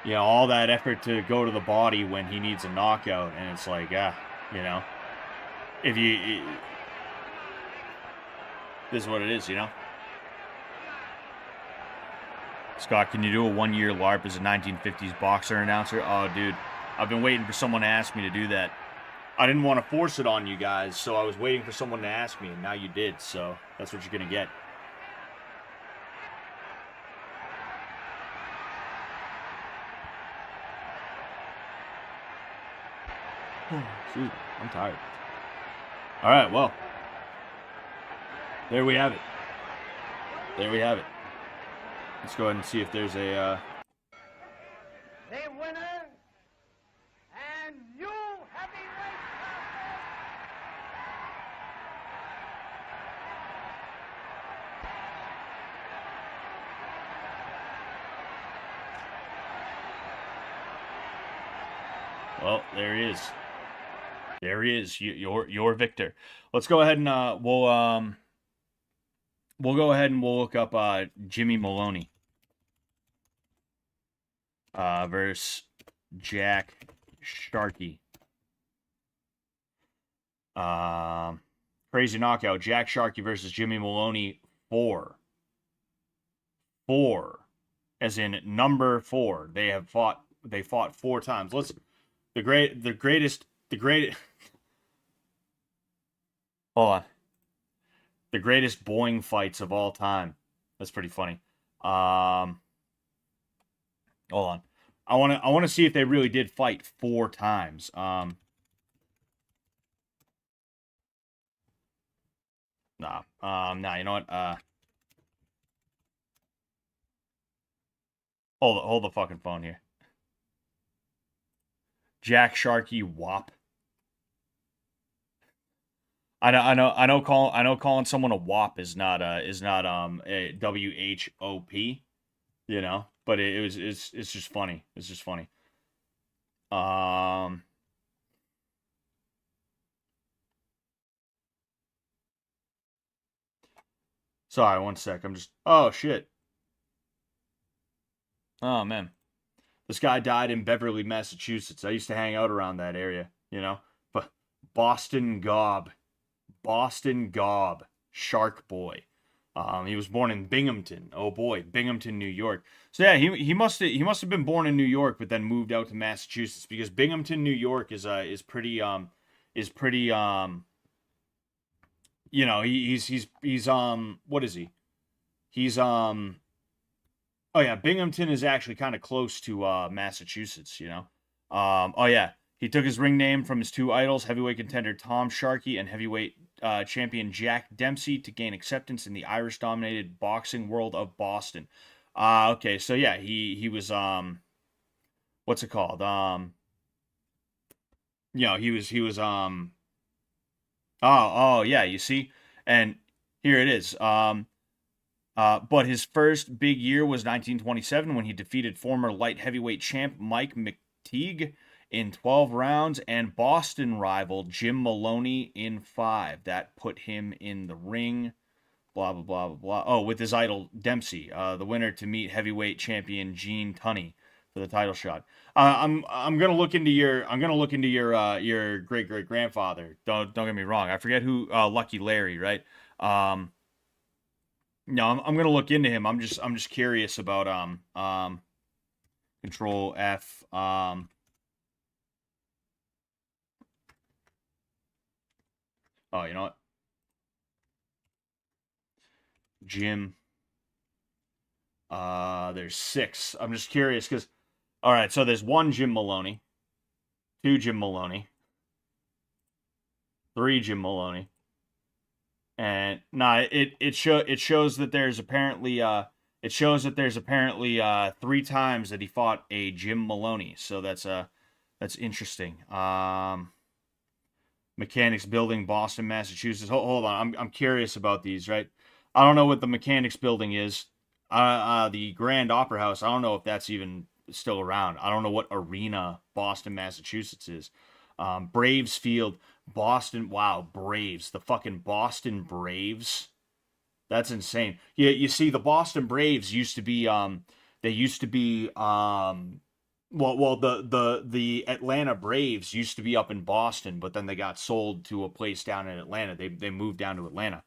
[SPEAKER 1] Yeah, all that effort to go to the body when he needs a knockout, and it's like, you know, if you, this is what it is, you know. Scott, can you do a 1-year LARP as a 1950s boxer announcer? Oh, dude, I've been waiting for someone to ask me to do that. I didn't want to force it on you guys, so I was waiting for someone to ask me, and now you did, so that's what you're going to get. Excuse me, I'm tired. All right, well, there we have it. There we have it. Let's go ahead and see if there's a...
[SPEAKER 3] The winner and new heavyweight champion.
[SPEAKER 1] Well, there he is. There he is. Your victor. Let's go ahead and we'll go ahead and we'll look up Jimmy Maloney versus Jack Sharkey. Crazy knockout. Jack Sharkey versus Jimmy Maloney 4. 4. As in number 4. They fought 4 times. The greatest hold on. The greatest Boeing fights of all time. That's pretty funny. Hold on. I want to see if they really did fight 4 times. Nah. Nah, you know what? Hold the fucking phone here. Jack Sharkey WAP. I know calling someone a WAP is not a WHOP, you know, but it's just funny. It's just funny. Sorry, one sec. I'm just... Oh, shit. Oh, man. This guy died in Beverly, Massachusetts. I used to hang out around that area, you know? But Boston Gob. Shark Boy. He was born in Binghamton. Oh boy, Binghamton, New York. So yeah, he must have been born in New York, but then moved out to Massachusetts because Binghamton, New York is pretty you know, he's what is he? He's oh yeah, Binghamton is actually kind of close to Massachusetts, you know. Oh yeah, he took his ring name from his 2 idols, heavyweight contender Tom Sharkey and heavyweight champion Jack Dempsey, to gain acceptance in the Irish-dominated boxing world of Boston. Okay, so yeah, he was what's it called? You know, he was oh yeah, you see, and here it is. But his first big year was 1927 when he defeated former light heavyweight champ Mike McTeague in 12 rounds and Boston rival Jim Maloney in 5. That put him in the ring. Blah blah blah blah blah. Oh, with his idol Dempsey, the winner to meet heavyweight champion Gene Tunney for the title shot. I'm gonna look into your great grandfather. Don't get me wrong. I forget who Lucky Larry, right? No, I'm gonna look into him. I'm just curious about Control F. Oh, you know what? Jim. There's 6. I'm just curious because, all right, so there's 1 Jim Maloney, 2 Jim Maloney, 3 Jim Maloney, and it shows that there's apparently 3 times that he fought a Jim Maloney. So that's interesting. Mechanics Building, Boston, Massachusetts. Hold on, I'm curious about these. Right, I don't know what the Mechanics Building is. The Grand Opera House, I don't know if that's even still around. I don't know what arena Boston, Massachusetts is. Braves Field, Boston. Wow, Braves. The fucking Boston Braves. That's insane. Yeah, you see, the Boston Braves used to be, the Atlanta Braves used to be up in Boston, but then they got sold to a place down in Atlanta. They moved down to Atlanta.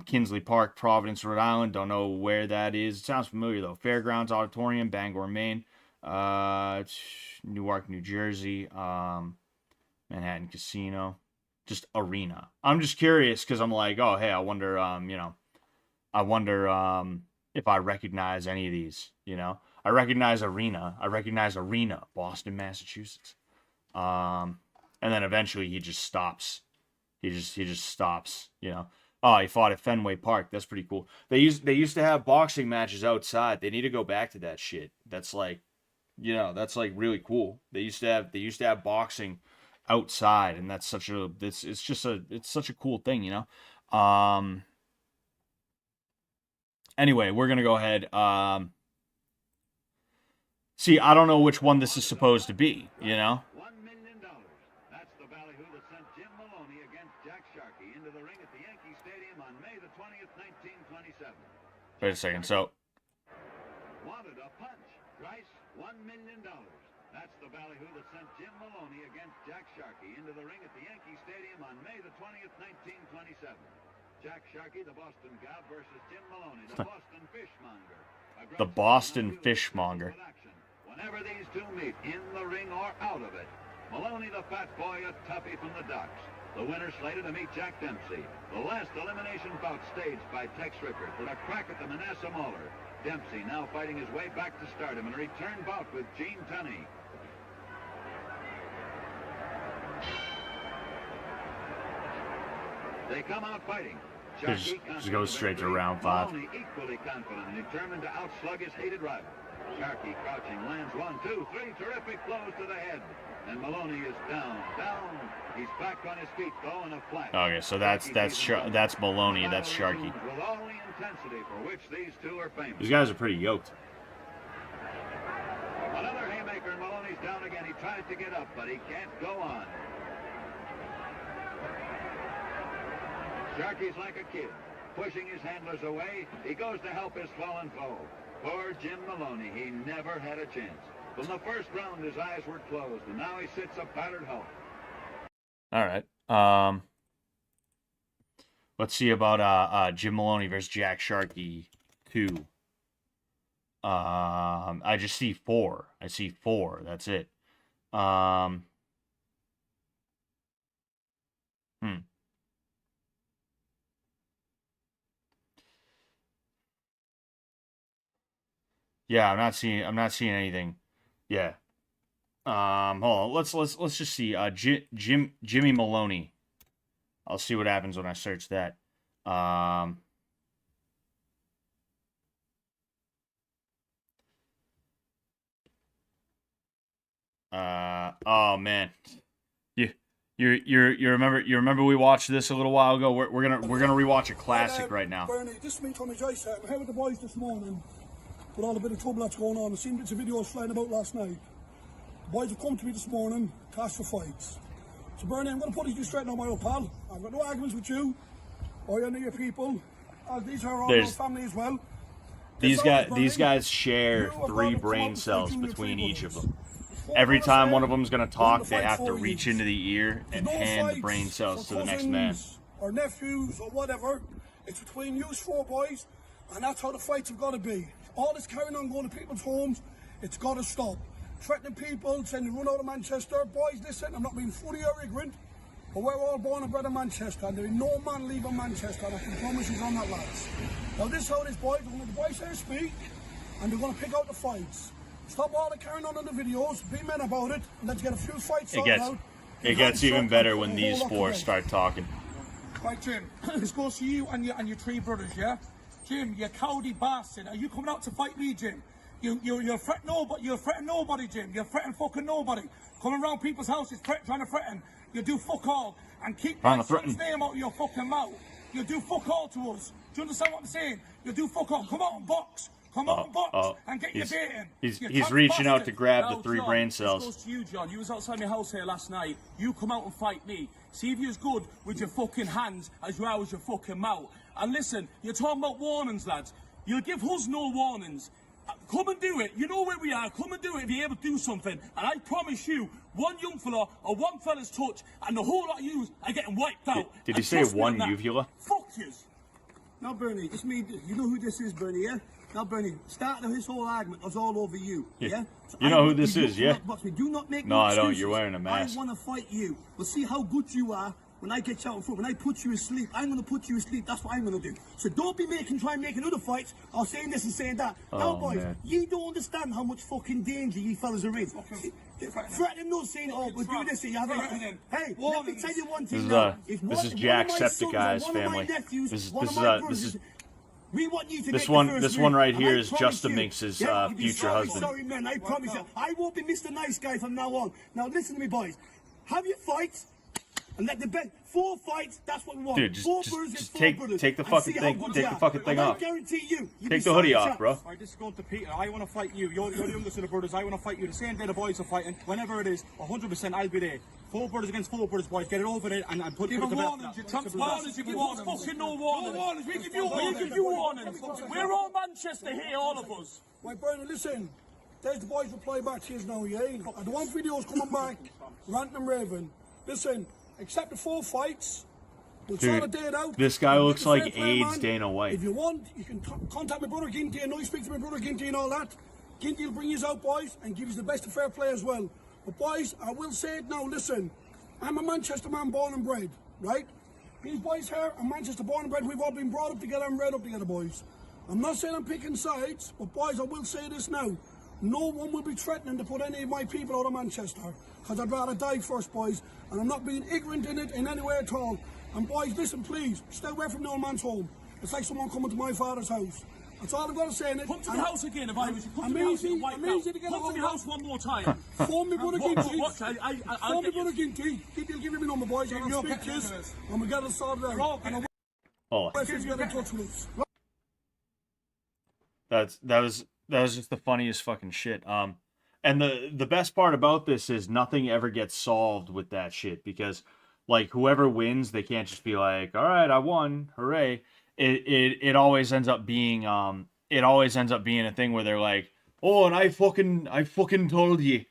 [SPEAKER 1] Kinsley Park, Providence, Rhode Island. Don't know where that is. It sounds familiar though. Fairgrounds Auditorium, Bangor, Maine. Newark, New Jersey. Manhattan Casino. Just arena. I'm just curious because I'm like, oh hey, I wonder if I recognize any of these. I recognize arena. Boston, Massachusetts. And then eventually he just stops. He just stops. Oh, he fought at Fenway Park. That's pretty cool. They used to have boxing matches outside. They need to go back to that shit. That's like, that's like really cool. They used to have boxing outside, and that's such a cool thing, Anyway, we're gonna go ahead. See, I don't know which one this is supposed to be,
[SPEAKER 4] $1 million. That's the ballyhoo that sent Jim Maloney against Jack Sharkey into the ring at the Yankee Stadium on May the 20th, 1927.
[SPEAKER 1] Wait a second. So,
[SPEAKER 4] Wanted a punch. Price $1 million. That's the ballyhoo that sent Jim Maloney against Jack Sharkey into the ring at the Yankee Stadium on May the 20th, 1927. Jack Sharkey, the Boston Gob, versus Jim Maloney, the Boston Fishmonger.
[SPEAKER 1] the Boston Fishmonger.
[SPEAKER 4] Whenever these two meet, in the ring or out of it, Maloney the Fat Boy, a toughie from the docks. The winner slated to meet Jack Dempsey. The last elimination bout staged by Tex Rickard for a crack at the Manasseh Mauler. Dempsey now fighting his way back to stardom in a return bout with Gene Tunney. They come out fighting.
[SPEAKER 1] Just goes straight to round 5.
[SPEAKER 4] Maloney equally confident and determined to outslug his hated rival. Sharkey crouching, lands 1, 2, 3 terrific blows to the head. And Maloney is down. He's back on his feet, though, in a flat.
[SPEAKER 1] Okay, so that's Maloney, that's Sharkey.
[SPEAKER 4] With all the intensity for which these two are famous.
[SPEAKER 1] These guys are pretty yoked.
[SPEAKER 4] Another haymaker, and Maloney's down again. He tries to get up, but he can't go on. Sharkey's like a kid, pushing his handlers away. He goes to help his fallen foe. Poor Jim Maloney, he never had a chance. From the first round, his eyes were closed, and now he sits a battered hulk.
[SPEAKER 1] All right. Let's see about Jim Maloney versus Jack Sharkey 2. I just see 4. I see 4. That's it. Yeah, I'm not seeing anything. Yeah. Hold on. Let's just see. Jimmy Maloney. I'll see what happens when I search that. Oh man. You remember we watched this a little while ago? We're gonna rewatch a classic right now.
[SPEAKER 5] Bernie, this is me, Tommy Joyce. I'm here with the boys this morning. With all the bit of trouble that's going on. I've seen bits of videos flying about last night. The boys have come to me this morning to ask for fights. So Bernie, I'm going to put you straight now, my old pal. I've got no arguments with you or any of your people. These are all our family as well.
[SPEAKER 1] These guys share 3 brain cells between each of them. Every time one of them's going to talk, they have to reach into the ear and hand the brain cells to the next man.
[SPEAKER 5] Or nephews or whatever. It's between you 4 boys, and that's how the fights have got to be. All this carrying on going to people's homes, it's got to stop. Threatening people, saying they run out of Manchester. Boys, listen, I'm not being funny or ignorant. But we're all born and bred in Manchester, and there is no man leaving Manchester, and I can promise you on that, lads. Now this is how this boys, when the boys say speak, and they're going to pick out the fights. Stop all the carrying on in the videos, be men about it, and let's get a few fights sorted out.
[SPEAKER 1] It gets even better when these four start talking.
[SPEAKER 6] Right, Jim, this goes to you and your three brothers, yeah? Jim, you cowardly bastard. Are you coming out to fight me, Jim? You're threatening nobody. You're threatening nobody, Jim. You're threatening fucking nobody. Coming around people's houses, trying to threaten. You do fuck all. And keep my son's name out of your fucking mouth. You do fuck all to us. Do you understand what I'm saying? You do fuck all. Come out and box. Come out and box and get your bait in.
[SPEAKER 1] He's reaching out to grab the 3
[SPEAKER 6] John,
[SPEAKER 1] brain cells.
[SPEAKER 6] This goes to you, John. You was outside my house here last night. You come out and fight me. See if you're as good with your fucking hands as you are with your fucking mouth. And listen, you're talking about warnings, lads. You'll give us no warnings. Come and do it. You know where we are. Come and do it if you're able to do something. And I promise you, one young fella or one fella's touch and the whole lot of yous are getting wiped out.
[SPEAKER 1] Did you say one uvula?
[SPEAKER 6] Fuck yous.
[SPEAKER 5] Now, Bernie, this me. You know who this is, Bernie, yeah? Now, Bernie, start of this whole argument was all over you, yeah? So
[SPEAKER 1] you know who this is, yeah?
[SPEAKER 5] Do not make
[SPEAKER 1] no, I don't.
[SPEAKER 5] Excuses.
[SPEAKER 1] You're wearing a mask.
[SPEAKER 5] I want to fight you. We'll see how good you are when I get you out in front. When I put you asleep, I'm going to put you asleep. That's what I'm going to do. So don't be trying to make other fights or saying this and saying that. Now, boys,
[SPEAKER 1] man.
[SPEAKER 5] you don't understand how much fucking danger you fellas are in. Threatening not saying, oh, we'll do this and you have it. Hey, let me tell you one thing now.
[SPEAKER 1] This is Jack Septiceye's family. This is
[SPEAKER 5] we want you to
[SPEAKER 1] this one right here is Justin Minx's future husband.
[SPEAKER 5] Sorry, man, I promise you, I won't be Mr. Nice Guy from now on. Now listen to me, boys. Have your fights and let the bet 4 fights. That's what we want.
[SPEAKER 1] Dude, just take the fucking thing. Take the fucking thing off.
[SPEAKER 5] I guarantee you.
[SPEAKER 1] Take the hoodie off, bro.
[SPEAKER 6] Alright, this is going to Peter. I want to fight you. You're the youngest of the brothers. I want to fight you. The same day the boys are fighting. Whenever it is, 100% I'll be there. 4 brothers against 4 brothers, boys. Get it over there and put it to warnings. You Trump's warnings. You give us fucking no warnings. No warnings. We give you warnings. We're all Manchester here, all of us.
[SPEAKER 5] My brother, listen. There's the boys reply back to you now, yeah? And the one video's coming back, ranting and raving. Listen, accept the 4 fights. We'll sort of date out.
[SPEAKER 1] This guy looks like AIDS Dana White.
[SPEAKER 5] If you want, you can contact my brother Ginty. I know you speak to my brother Ginty and all that. Ginty will bring you out, boys, and give you the best of fair play as well. But boys, I will say it now, listen, I'm a Manchester man born and bred, right? These boys here are Manchester born and bred. We've all been brought up together and bred up together, boys. I'm not saying I'm picking sides, but boys, I will say this now. No one will be threatening to put any of my people out of Manchester, because I'd rather die first, boys, and I'm not being ignorant in it in any way at all. And boys, listen, please, stay away from the old man's home. It's like someone coming to my father's house. That's all I've got to say in it.
[SPEAKER 6] Come to the house again if I was you. Come to the house and wipe out. Come to the house one more time.
[SPEAKER 5] Phone me brother Ginty. Phone me brother Ginty. Ginty will give me my number, boys, and I'll speak to you, and we'll get it sorted out. And
[SPEAKER 1] Oh.
[SPEAKER 5] get in touch with us.
[SPEAKER 1] That was just the funniest fucking shit. And the best part about this is nothing ever gets solved with that shit, because like whoever wins, they can't just be like, all right, I won, hooray. It always ends up being a thing where they're like, oh, and I fucking told ye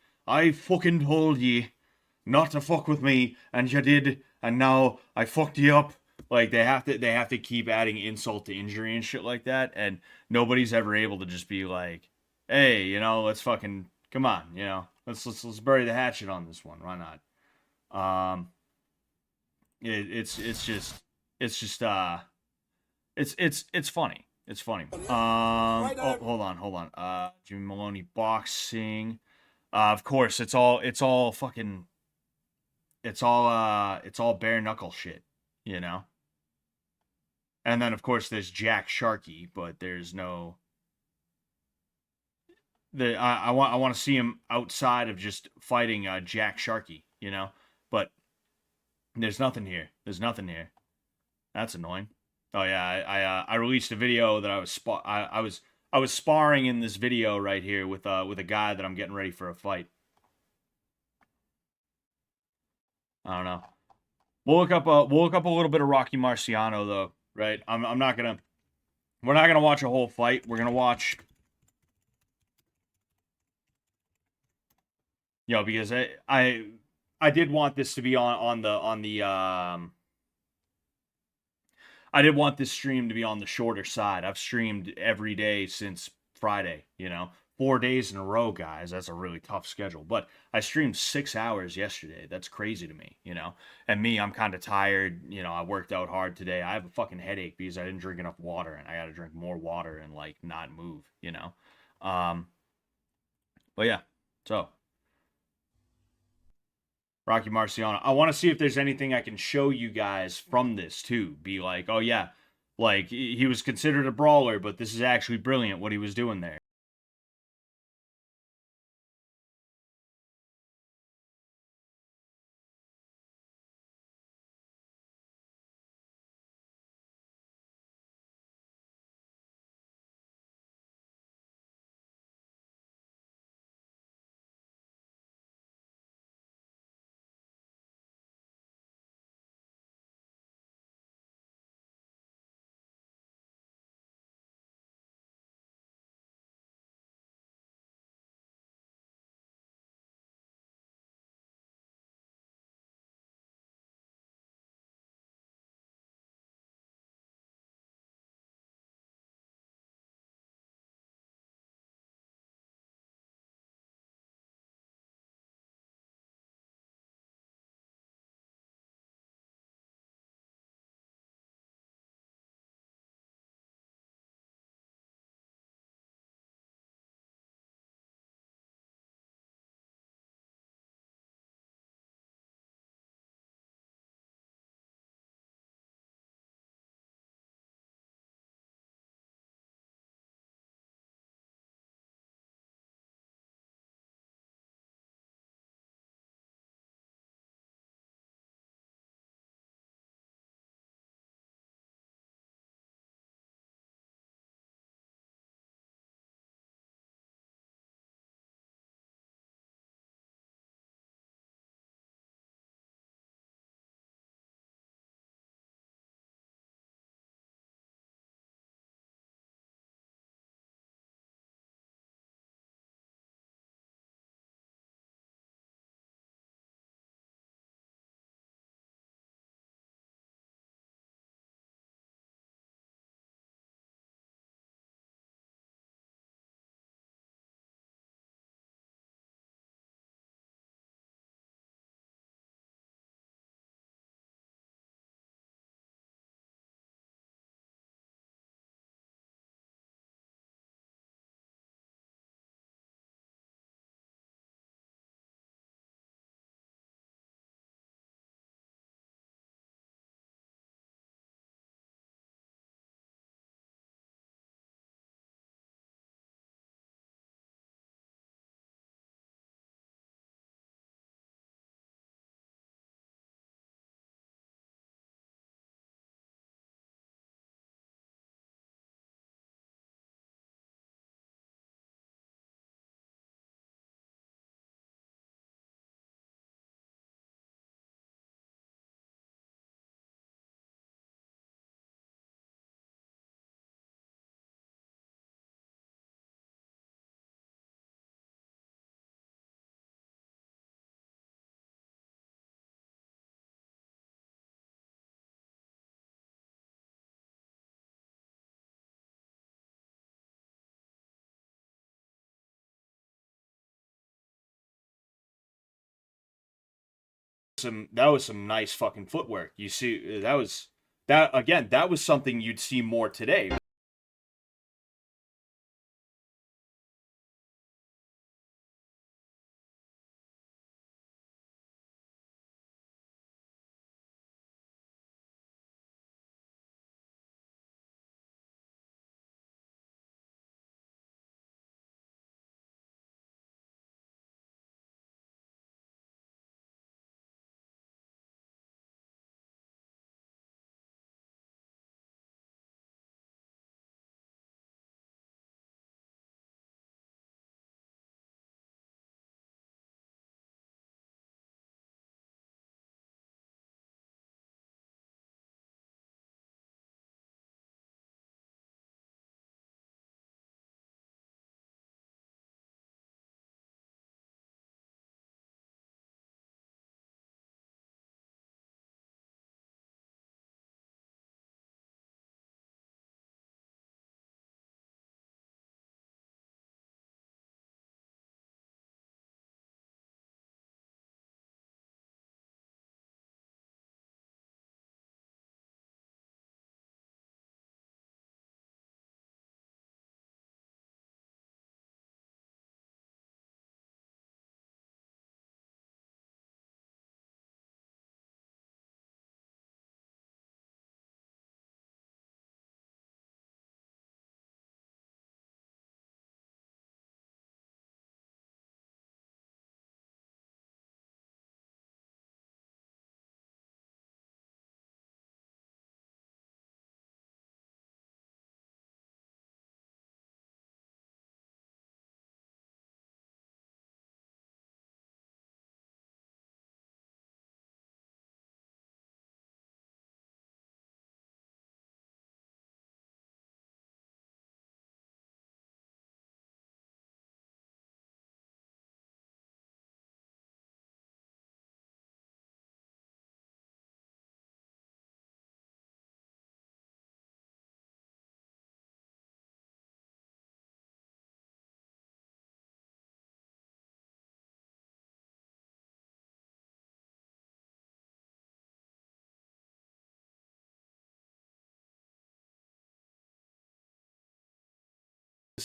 [SPEAKER 1] not to fuck with me, and you did, and now I fucked you up. Like they have to keep adding insult to injury and shit like that, and nobody's ever able to just be like, hey, you know, let's fucking come on, you know, let's bury the hatchet on this one. Why not? It's funny. It's funny. Oh, hold on. Jimmy Maloney boxing. Of course, it's all bare knuckle shit, you know. And then of course there's Jack Sharkey, but there's no. I want to see him outside of just fighting Jack Sharkey, you know, but there's nothing here. That's annoying. Oh yeah, I released a video that I was sparring in this video right here with a guy that I'm getting ready for a fight. I don't know. We'll look up a little bit of Rocky Marciano though, right? We're not gonna watch a whole fight. We're gonna watch, you know, because I did want this to be I did want this stream to be on the shorter side. I've streamed every day since Friday, you know, 4 days in a row, guys. That's a really tough schedule. But I streamed 6 hours yesterday. That's crazy to me, you know? And me, I'm kind of tired. You know, I worked out hard today. I have a fucking headache because I didn't drink enough water, and I got to drink more water and, like, not move, you know? But yeah, so. Rocky Marciano. I want to see if there's anything I can show you guys from this too. Be like, oh yeah, like he was considered a brawler, but this is actually brilliant what he was doing there. That was some nice fucking footwork. You see, that again. That was something you'd see more today.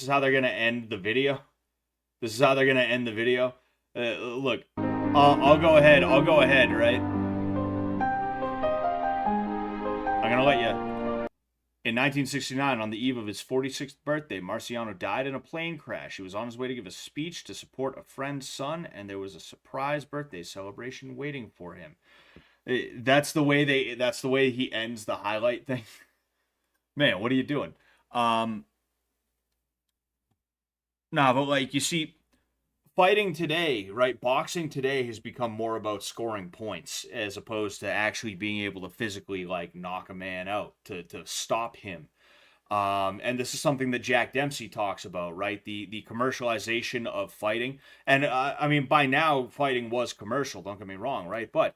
[SPEAKER 1] is how they're gonna end the video. This is how they're gonna end the video. Look, I'll go ahead. Right. I'm gonna let you. In 1969, on the eve of his 46th birthday, Marciano died in a plane crash. He was on his way to give a speech to support a friend's son, and there was a surprise birthday celebration waiting for him. That's the way he ends the highlight thing. Man, what are you doing? Nah, but like you see, fighting today, right? Boxing today has become more about scoring points as opposed to actually being able to physically like knock a man out to stop him. And this is something that Jack Dempsey talks about, right? The commercialization of fighting. And I mean, by now, fighting was commercial, don't get me wrong, right? But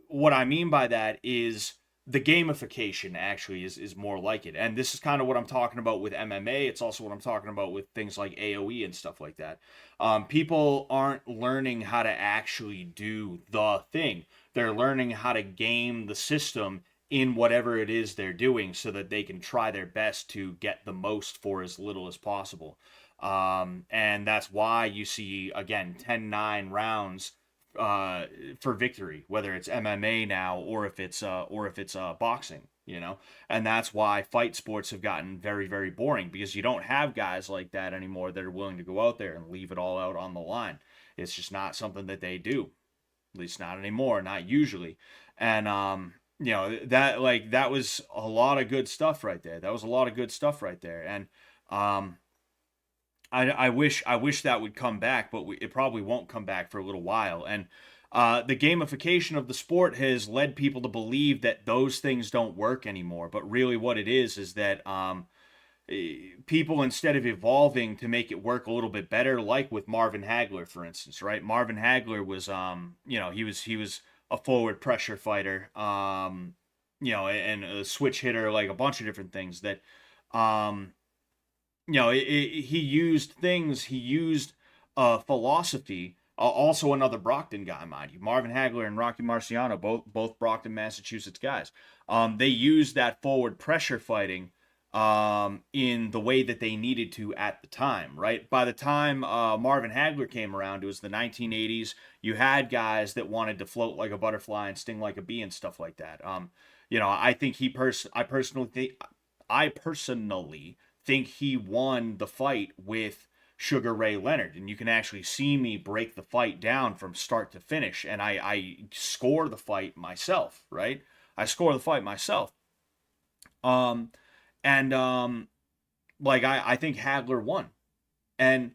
[SPEAKER 1] what I mean by that is the gamification actually is more like it. And this is kind of what I'm talking about with MMA. It's also what I'm talking about with things like AoE and stuff like that. People aren't learning how to actually do the thing. They're learning how to game the system in whatever it is they're doing so that they can try their best to get the most for as little as possible. And that's why you see, again, 10-9 rounds for victory, whether it's MMA now or if it's boxing, you know. And that's why fight sports have gotten very, very boring, because you don't have guys like that anymore that are willing to go out there and leave it all out on the line. It's just not something that they do, at least not anymore, not usually. And you know, that was a lot of good stuff right there. And I wish that would come back, but it probably won't come back for a little while. And the gamification of the sport has led people to believe that those things don't work anymore. But really what it is that people, instead of evolving to make it work a little bit better, like with Marvin Hagler, for instance, right? Marvin Hagler was, you know, he was a forward pressure fighter, you know, and a switch hitter, like a bunch of different things that, you know, he used philosophy. Also another Brockton guy, mind you. Marvin Hagler and Rocky Marciano, both Brockton, Massachusetts guys. They used that forward pressure fighting in the way that they needed to at the time, right? By the time Marvin Hagler came around, it was the 1980s. You had guys that wanted to float like a butterfly and sting like a bee and stuff like that. You know, I think I personally think he won the fight with Sugar Ray Leonard, and you can actually see me break the fight down from start to finish, and I score the fight myself, right? I score the fight myself. Like I think Hagler won, and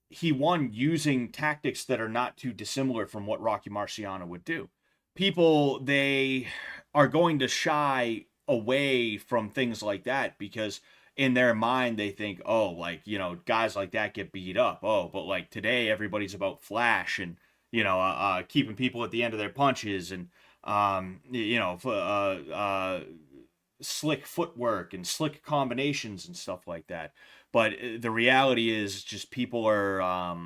[SPEAKER 1] he won using tactics that are not too dissimilar from what Rocky Marciano would do. People, they are going to shy away from things like that because in their mind they think, oh, like, you know, guys like that get beat up. Oh, but like today everybody's about flash and, you know, keeping people at the end of their punches and, you know, slick footwork and slick combinations and stuff like that. But the reality is just people are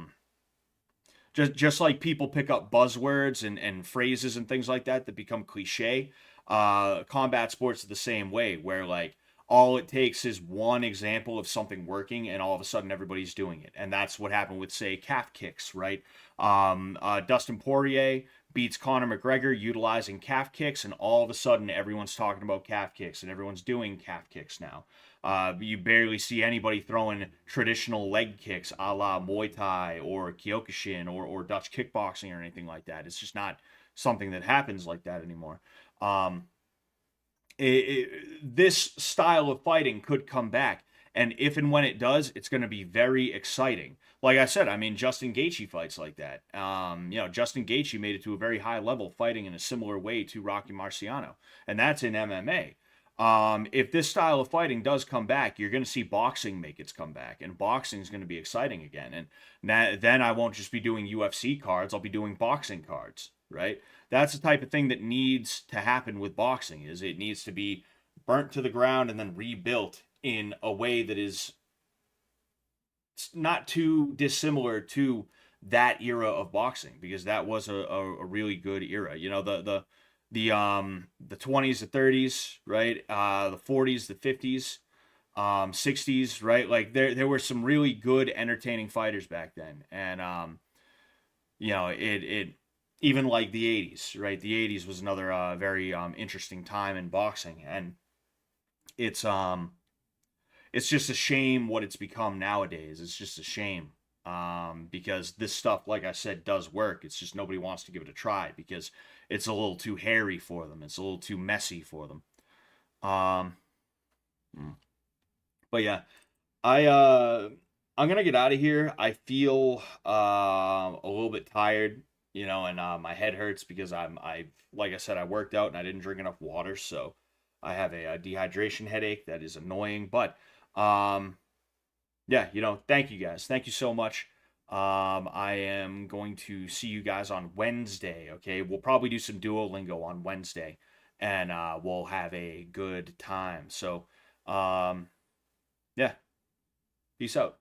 [SPEAKER 1] just like people pick up buzzwords and phrases and things like that become cliche. Combat sports are the same way, where like all it takes is one example of something working and all of a sudden everybody's doing it. And that's what happened with, say, calf kicks, right? Dustin Poirier beats Conor McGregor utilizing calf kicks, and all of a sudden everyone's talking about calf kicks and everyone's doing calf kicks now. You barely see anybody throwing traditional leg kicks a la Muay Thai or Kyokushin or Dutch kickboxing or anything like that. It's just not something that happens like that anymore. This style of fighting could come back, and if and when it does, it's going to be very exciting. Like I said, I mean, Justin Gaethje fights like that. You know, Justin Gaethje made it to a very high level fighting in a similar way to Rocky Marciano, and that's in MMA. If this style of fighting does come back, you're going to see boxing make its comeback, and boxing is going to be exciting again. And then I won't just be doing UFC cards, I'll be doing boxing cards, right? That's the type of thing that needs to happen with boxing, is it needs to be burnt to the ground and then rebuilt in a way that is not too dissimilar to that era of boxing, because that was a really good era. You know, the 20s, the 30s, right? The 40s, the 50s. 60s, right? Like there were some really good entertaining fighters back then. And you know, it even like the 80s, right? The 80s was another very interesting time in boxing, and it's it's just a shame what it's become nowadays. It's just a shame. Because this stuff, like I said, does work. It's just nobody wants to give it a try because it's a little too hairy for them. It's a little too messy for them. Um, but yeah, I'm gonna get out of here. I feel a little bit tired, you know, and my head hurts because I like I said, I worked out and I didn't drink enough water, so I have a dehydration headache that is annoying. But yeah, you know, thank you guys. Thank you so much. I am going to see you guys on Wednesday. Okay, we'll probably do some Duolingo on Wednesday, and we'll have a good time. So, yeah, peace out.